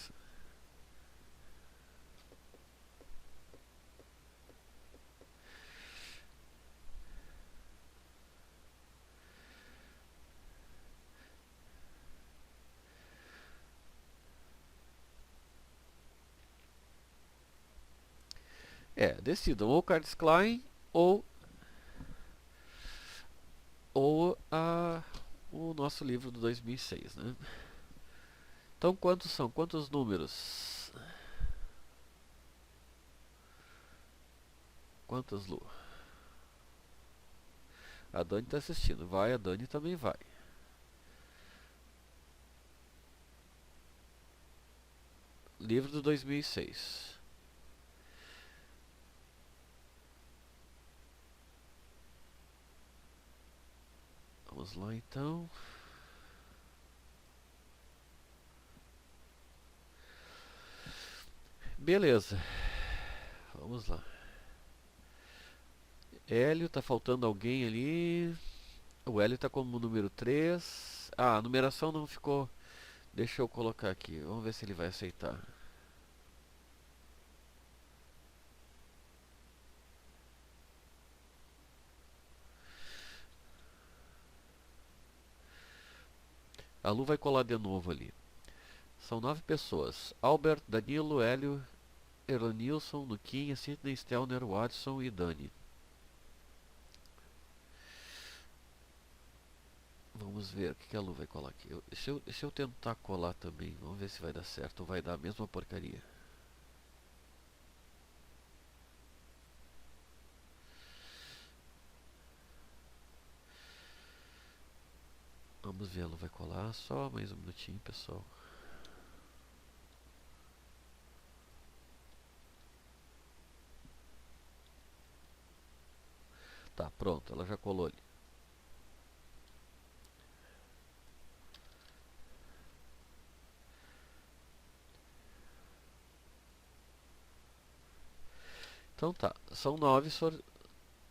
Decidam ou Cards Klein ou o nosso livro do 2006, né? Então quantos são? Quantos números? Quantos, Lu? A Dani está assistindo. Vai, a Dani também vai. Livro do 2006. Vamos lá então. Beleza. Vamos lá. Hélio, tá faltando alguém ali. O Hélio tá como número 3. A numeração não ficou. Deixa eu colocar aqui. Vamos ver se ele vai aceitar. A Lu vai colar de novo ali. São 9 pessoas. Albert, Danilo, Hélio, Eronilson, Luquinha, Sidney, Stelner, Watson e Dani. Vamos ver o que a Lu vai colar aqui. Deixa eu tentar colar também. Vamos ver se vai dar certo ou vai dar a mesma porcaria. Vamos ver, a Lu vai colar. Só mais um minutinho, pessoal. Tá, pronto. Ela já colou ali. Então tá. São 9,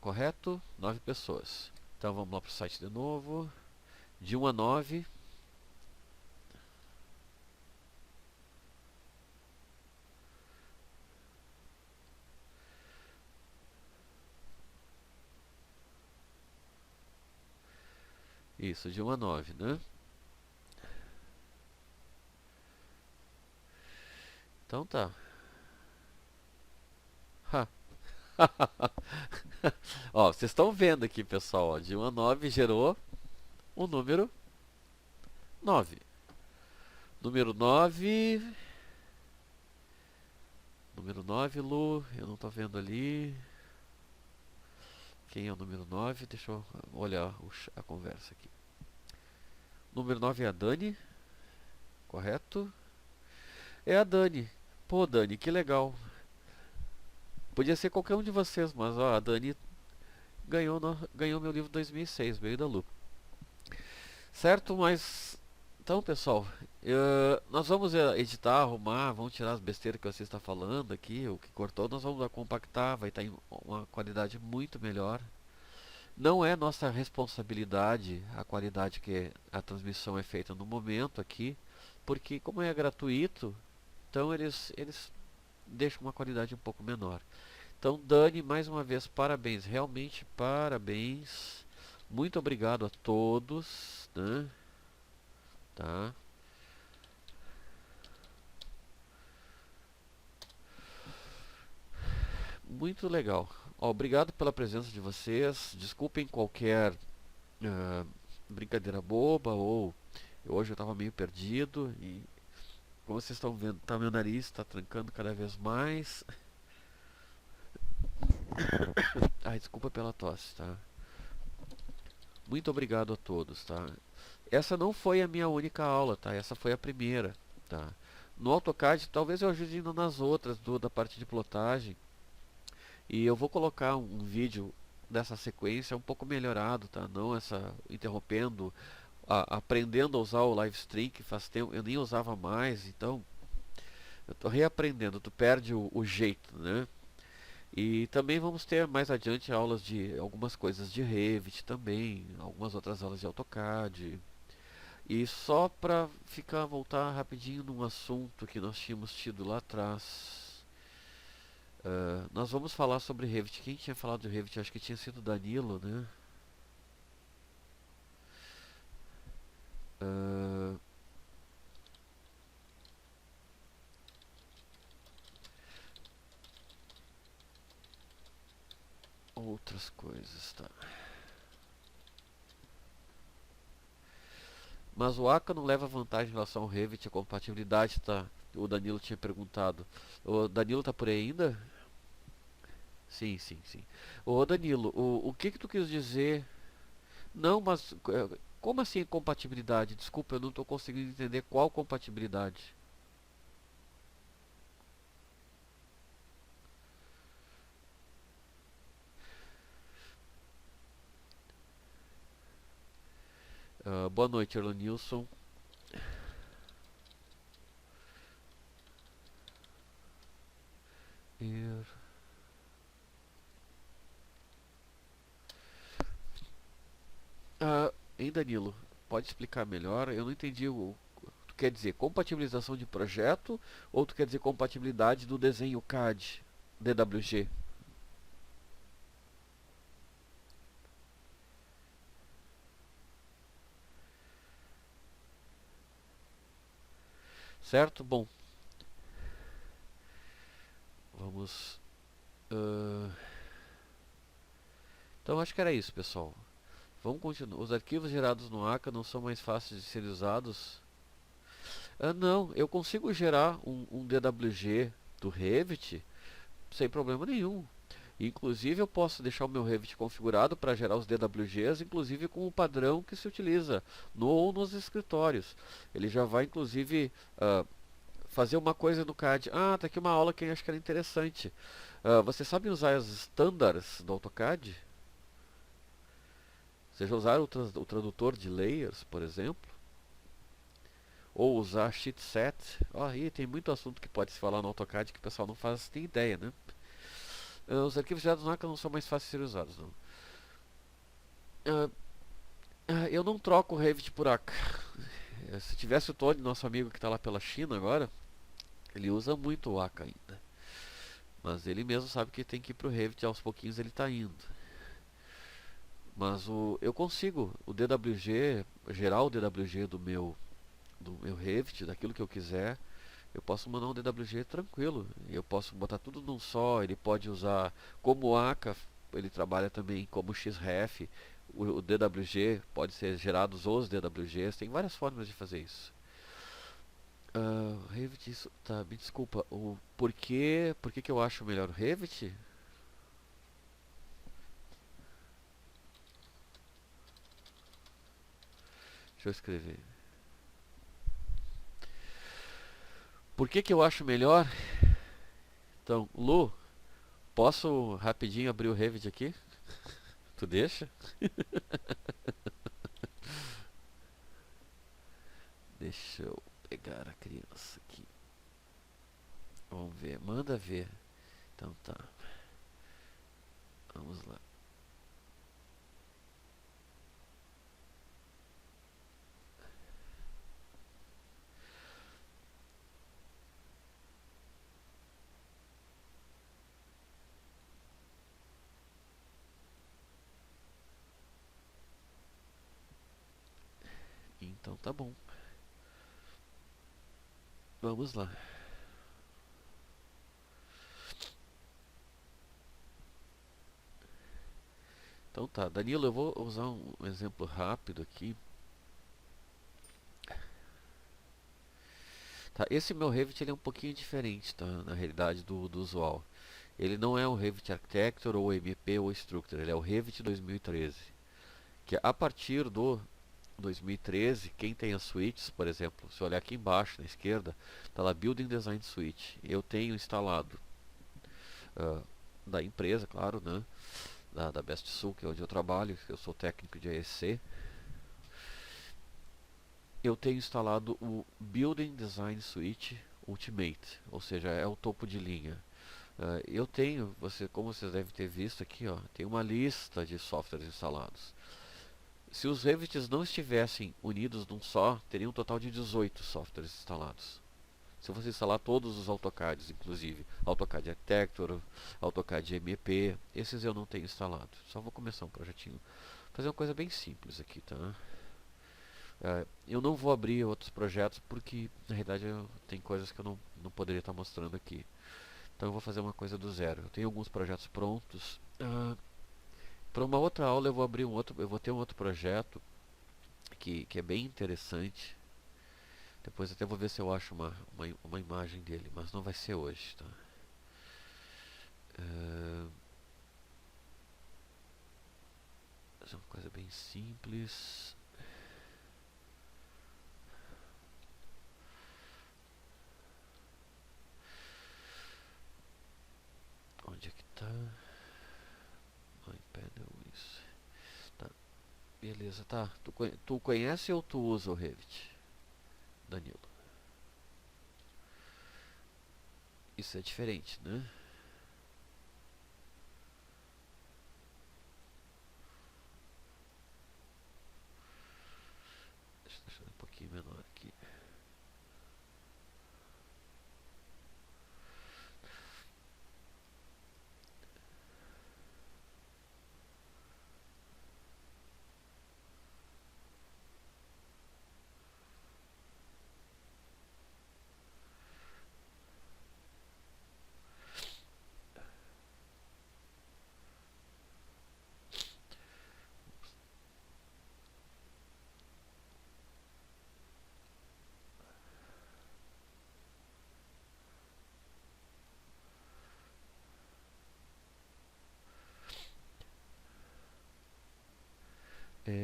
correto? 9 pessoas. Então vamos lá pro site de novo. De 1 a 9. Isso, de 1 a 9, né? Então tá. Ó, vocês estão vendo aqui, pessoal. Ó, de 1 a 9 gerou o número 9. Número 9. Número 9, Lu. Eu não tô vendo ali. Quem é o número 9? Deixa eu olhar a conversa aqui. Número 9 é a Dani. Correto? É a Dani. Pô, Dani, que legal. Podia ser qualquer um de vocês, mas ó, a Dani ganhou meu livro 2006, veio da Lu. Certo? Mas Então, pessoal, nós vamos editar, arrumar, vamos tirar as besteiras que você está falando aqui, o que cortou, nós vamos compactar, vai estar em uma qualidade muito melhor. Não é nossa responsabilidade a qualidade que a transmissão é feita no momento aqui, porque como é gratuito, então eles deixam uma qualidade um pouco menor. Então, Dani, mais uma vez, parabéns, realmente parabéns. Muito obrigado a todos, né? Tá? Muito legal. Ó, obrigado pela presença de vocês. Desculpem qualquer ah, brincadeira boba ou hoje eu estava meio perdido e como vocês estão vendo, tá, meu nariz está trancando cada vez mais. Ai, desculpa pela tosse, tá? Muito obrigado a todos, tá? Essa não foi a minha única aula, tá? Essa foi a primeira, tá? No AutoCAD, talvez eu ajude ainda nas outras da parte de plotagem. E eu vou colocar um vídeo dessa sequência um pouco melhorado, tá? Não essa interrompendo, aprendendo a usar o live stream, que faz tempo eu nem usava mais, então eu estou reaprendendo, tu perde o jeito, né? E também vamos ter mais adiante aulas de algumas coisas de Revit também, algumas outras aulas de AutoCAD. E só para voltar rapidinho num assunto que nós tínhamos tido lá atrás. Nós vamos falar sobre Revit. Quem tinha falado de Revit? Acho que tinha sido Danilo, né? Uh, outras coisas, tá? Mas o Aka não leva vantagem em relação ao Revit, a compatibilidade, tá? O Danilo tinha perguntado. O Danilo tá por aí ainda? Sim, sim, sim. Ô Danilo, o que que tu quis dizer? Não, mas como assim compatibilidade? Desculpa, eu não estou conseguindo entender qual compatibilidade. Boa noite, Erlan Nilson. Er- Hein, Danilo? Pode explicar melhor? Eu não entendi o. Tu quer dizer compatibilização de projeto ou tu quer dizer compatibilidade do desenho CAD, DWG? Certo? Bom, vamos. ah, Então acho que era isso, pessoal. Vamos continuar. Os arquivos gerados no Aka não são mais fáceis de serem usados? Não, eu consigo gerar um DWG do Revit sem problema nenhum. Inclusive eu posso deixar o meu Revit configurado para gerar os DWGs, inclusive com o padrão que se utiliza no ou nos escritórios. Ele já vai inclusive fazer uma coisa no CAD. Ah, tá aqui uma aula que eu acho que era interessante. Você sabe usar as standards do AutoCAD? Você já usaram o tradutor de layers, por exemplo? Ou usar chipset? Aí tem muito assunto que pode se falar no AutoCAD que o pessoal não faz tem ideia, né? Os arquivos gerados no Aka não são mais fáceis de ser usados, não. Ah, eu não troco o Revit por Aka. Se tivesse o Tony, nosso amigo que está lá pela China agora, ele usa muito o Aka ainda. Mas ele mesmo sabe que tem que ir para o Revit, aos pouquinhos ele está indo. Mas eu consigo o DWG, gerar o DWG do meu Revit, daquilo que eu quiser. Eu posso mandar um DWG tranquilo. Eu posso botar tudo num só. Ele pode usar como o Aka, ele trabalha também como XREF. O DWG pode ser gerados os DWGs. Tem várias formas de fazer isso. Revit, isso, tá, me desculpa. Por que que eu acho melhor o Revit? Deixa eu escrever. Por que que eu acho melhor? Então, Lu, posso rapidinho abrir o Revit aqui? Tu deixa? Deixa eu pegar a criança aqui. Vamos ver, manda ver. Então tá, vamos lá. Então tá bom. Vamos lá. Então tá, Danilo, eu vou usar um exemplo rápido aqui. Tá, esse meu Revit ele é um pouquinho diferente, tá, na realidade do usual. Ele não é o Revit Architecture ou MP ou Structure, ele é o Revit 2013. Que a partir do 2013, quem tem as suítes, por exemplo, se olhar aqui embaixo na esquerda, está lá Building Design Suite. Eu tenho instalado ah, da empresa, claro, né? Da Best Sul, que é onde eu trabalho, eu sou técnico de AEC. Eu tenho instalado o Building Design Suite Ultimate, ou seja, é o topo de linha. Eu tenho, como vocês devem ter visto aqui, ó, tem uma lista de softwares instalados. Se os Revits não estivessem unidos num só, teria um total de 18 softwares instalados. Se você instalar todos os AutoCADs, inclusive AutoCAD Architecture, AutoCAD MP, esses eu não tenho instalado. Só vou começar um projetinho, fazer uma coisa bem simples aqui, tá? Eu não vou abrir outros projetos porque na realidade tem coisas que eu não poderia estar mostrando aqui. Então eu vou fazer uma coisa do zero. Eu tenho alguns projetos prontos. Para uma outra aula eu vou ter um outro projeto que é bem interessante. Depois até vou ver se eu acho uma imagem dele, mas não vai ser hoje, tá? Fazer uma coisa bem simples. Onde é que tá? My panel, isso. Tá, beleza, tá. Tu conhece ou tu usa o Revit, Danilo? Isso é diferente, né? Deixa eu deixar um pouquinho menor aqui.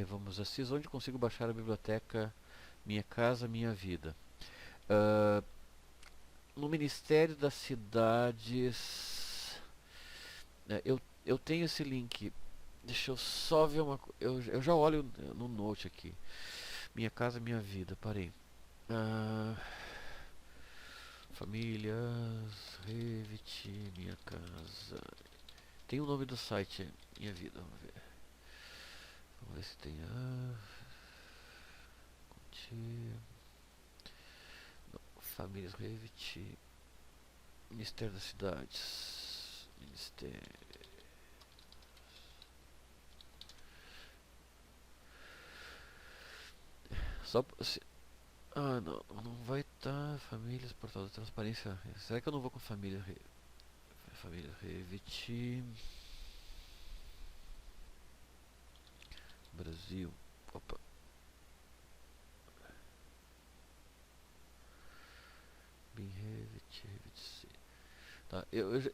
Vamos assim, onde consigo baixar a biblioteca Minha Casa Minha Vida? Ah, no Ministério das Cidades, eu tenho esse link. Deixa eu só ver uma coisa. Eu já olho no Note aqui. Minha Casa Minha Vida, parei. Ah, famílias, Revit, Minha Casa. Tem o nome do site, Minha Vida, vamos ver. Vamos ver se tem. Famílias Revit, Ministério das Cidades, Ministério. Só se, não vai estar famílias, portal da transparência. Será que eu não vou com família Revit Brasil? Opa. Bem Revit. Tá,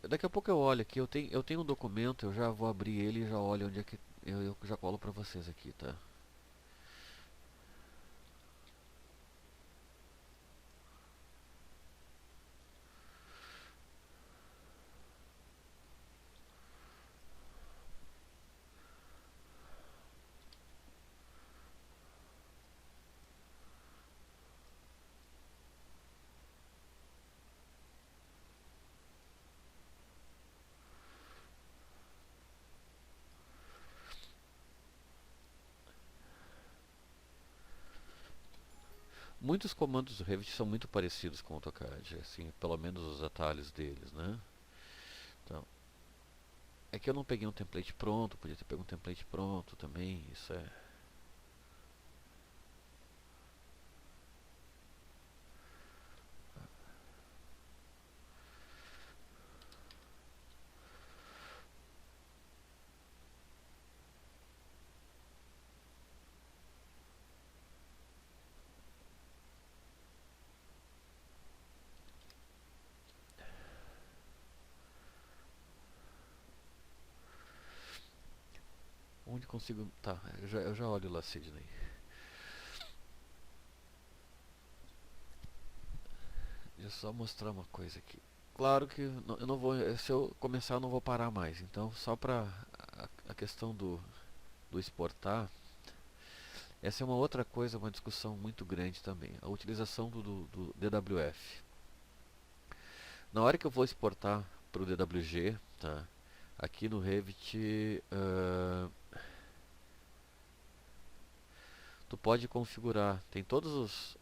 daqui a pouco eu olho aqui, eu tenho um documento, eu já vou abrir ele e já olho onde é que eu já colo pra vocês aqui, tá? Muitos comandos do Revit são muito parecidos com o AutoCAD, assim, pelo menos os atalhos deles, né? Então, é que eu não peguei um template pronto, podia ter pego um template pronto também, isso é... Onde consigo... Tá, eu já olho lá, Sidney. Deixa eu só mostrar uma coisa aqui. Claro que eu não vou... Se eu começar eu não vou parar mais. Então, só para a questão do exportar, essa é uma outra coisa, uma discussão muito grande também. A utilização do DWF. Na hora que eu vou exportar para o DWG, tá? Aqui no Revit, tu pode configurar, tem todas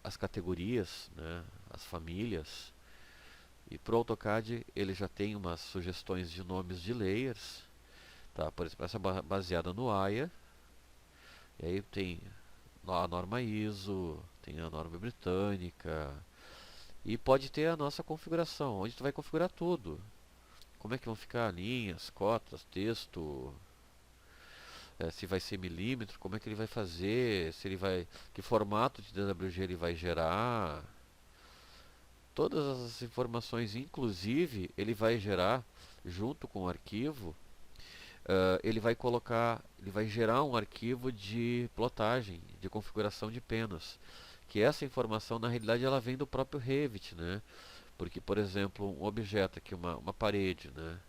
as categorias, né? As famílias. E para o AutoCAD ele já tem umas sugestões de nomes de layers, tá? Por exemplo, essa é baseada no AIA. E aí tem a norma ISO, tem a norma britânica. E pode ter a nossa configuração, onde tu vai configurar tudo. Como é que vão ficar linhas, cotas, texto, se vai ser milímetro, como é que ele vai fazer, se ele vai, que formato de DWG ele vai gerar. Todas as informações, inclusive, ele vai gerar junto com o arquivo, ele vai gerar um arquivo de plotagem, de configuração de penas. Que essa informação, na realidade, ela vem do próprio Revit, né? Porque, por exemplo, um objeto aqui, uma parede, né?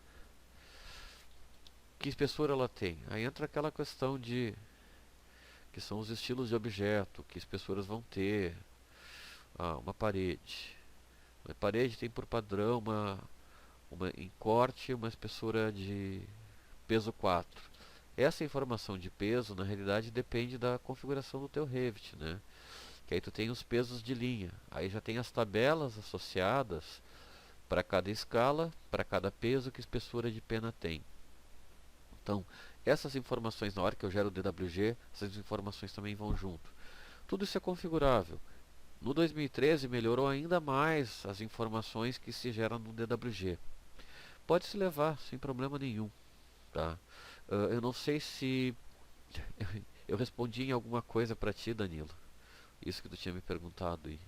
Que espessura ela tem? Aí entra aquela questão de que são os estilos de objeto, que espessuras vão ter. Uma parede. Uma parede tem por padrão uma em corte, uma espessura de peso 4. Essa informação de peso, na realidade, depende da configuração do teu Revit, né? Que aí tu tem os pesos de linha. Aí já tem as tabelas associadas para cada escala, para cada peso que espessura de pena tem. Então, essas informações, na hora que eu gero o DWG, essas informações também vão junto. Tudo isso é configurável. No 2013 melhorou ainda mais as informações que se geram no DWG. Pode se levar sem problema nenhum, tá? Eu não sei se eu respondi em alguma coisa para ti, Danilo. Isso que tu tinha me perguntado aí.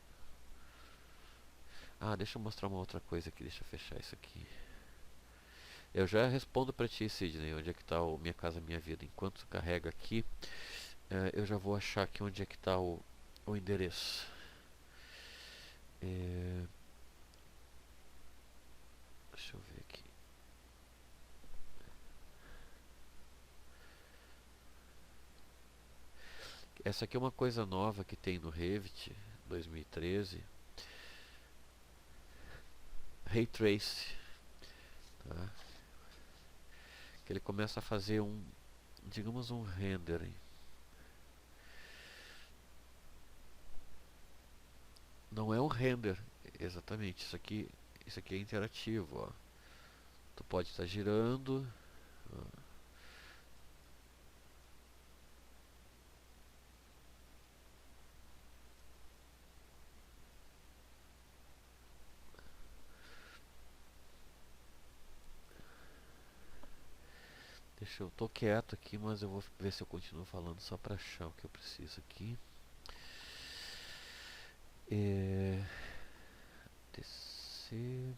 Deixa eu mostrar uma outra coisa aqui, deixa eu fechar isso aqui. Eu já respondo para ti, Sidney, onde é que está o Minha Casa Minha Vida. Enquanto carrega aqui, eu já vou achar aqui onde é que está o endereço. Deixa eu ver aqui. Essa aqui é uma coisa nova que tem no Revit 2013. Ray Trace, tá? Que ele começa a fazer digamos um rendering. Não é um render, exatamente. Isso aqui é interativo, ó. Tu pode estar girando. Ó. Eu tô quieto aqui, mas eu vou ver se eu continuo falando só para achar o que eu preciso aqui. Descer.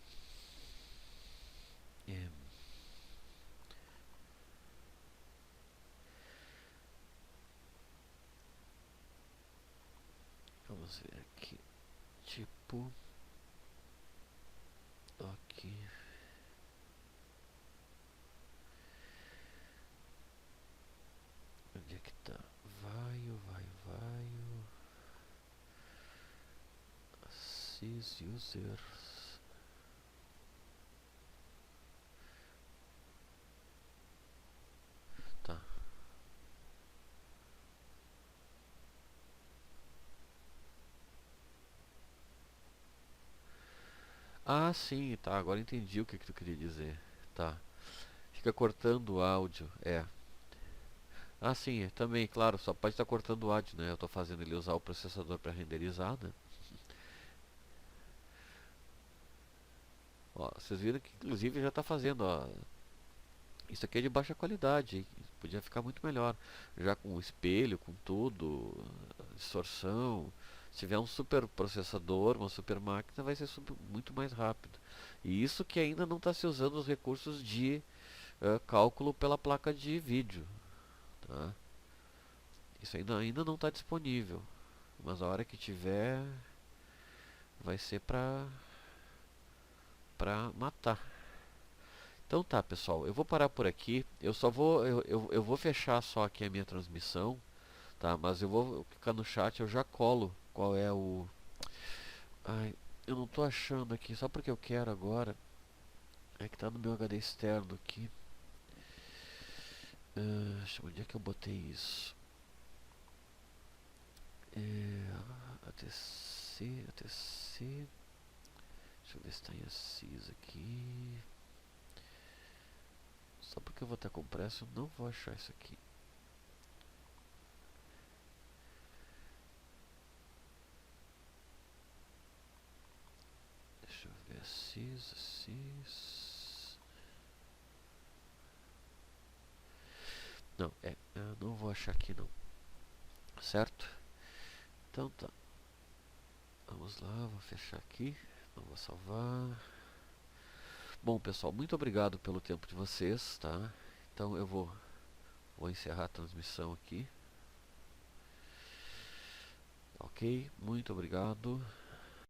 Vamos ver aqui. Tipo. Aqui. Onde é que tá? Vai. Assist users. Tá. Ah, sim, tá. Agora entendi o que que tu queria dizer. Tá. Fica cortando o áudio. É. Ah, sim, também, claro, só pode estar cortando o áudio, né? Eu tô fazendo ele usar o processador para renderizar, né? Ó, vocês viram que inclusive já está fazendo, ó. Isso aqui é de baixa qualidade, hein? Podia ficar muito melhor. Já com o espelho, com tudo, distorção. Se tiver um super processador, uma super máquina, vai ser muito mais rápido. E isso que ainda não está se usando os recursos de cálculo pela placa de vídeo, tá? Isso ainda não está disponível. Mas a hora que tiver, vai ser pra matar. Então tá, pessoal, eu vou parar por aqui. Eu só vou eu vou fechar só aqui a minha transmissão, tá? Mas eu vou clicar no chat, eu já colo qual é o. Ai, eu não tô achando aqui, só porque eu quero agora. É que tá no meu HD externo aqui. Onde é que eu botei isso? ATC. Deixa eu ver se tá em Assis aqui. Só porque eu vou estar com pressa, eu não vou achar isso aqui. Deixa eu ver, Assis. Não, eu não vou achar aqui não. Certo? Então tá. Vamos lá, vou fechar aqui. Não vou salvar. Bom, pessoal, muito obrigado pelo tempo de vocês, tá? Então eu vou encerrar a transmissão aqui. Ok? Muito obrigado.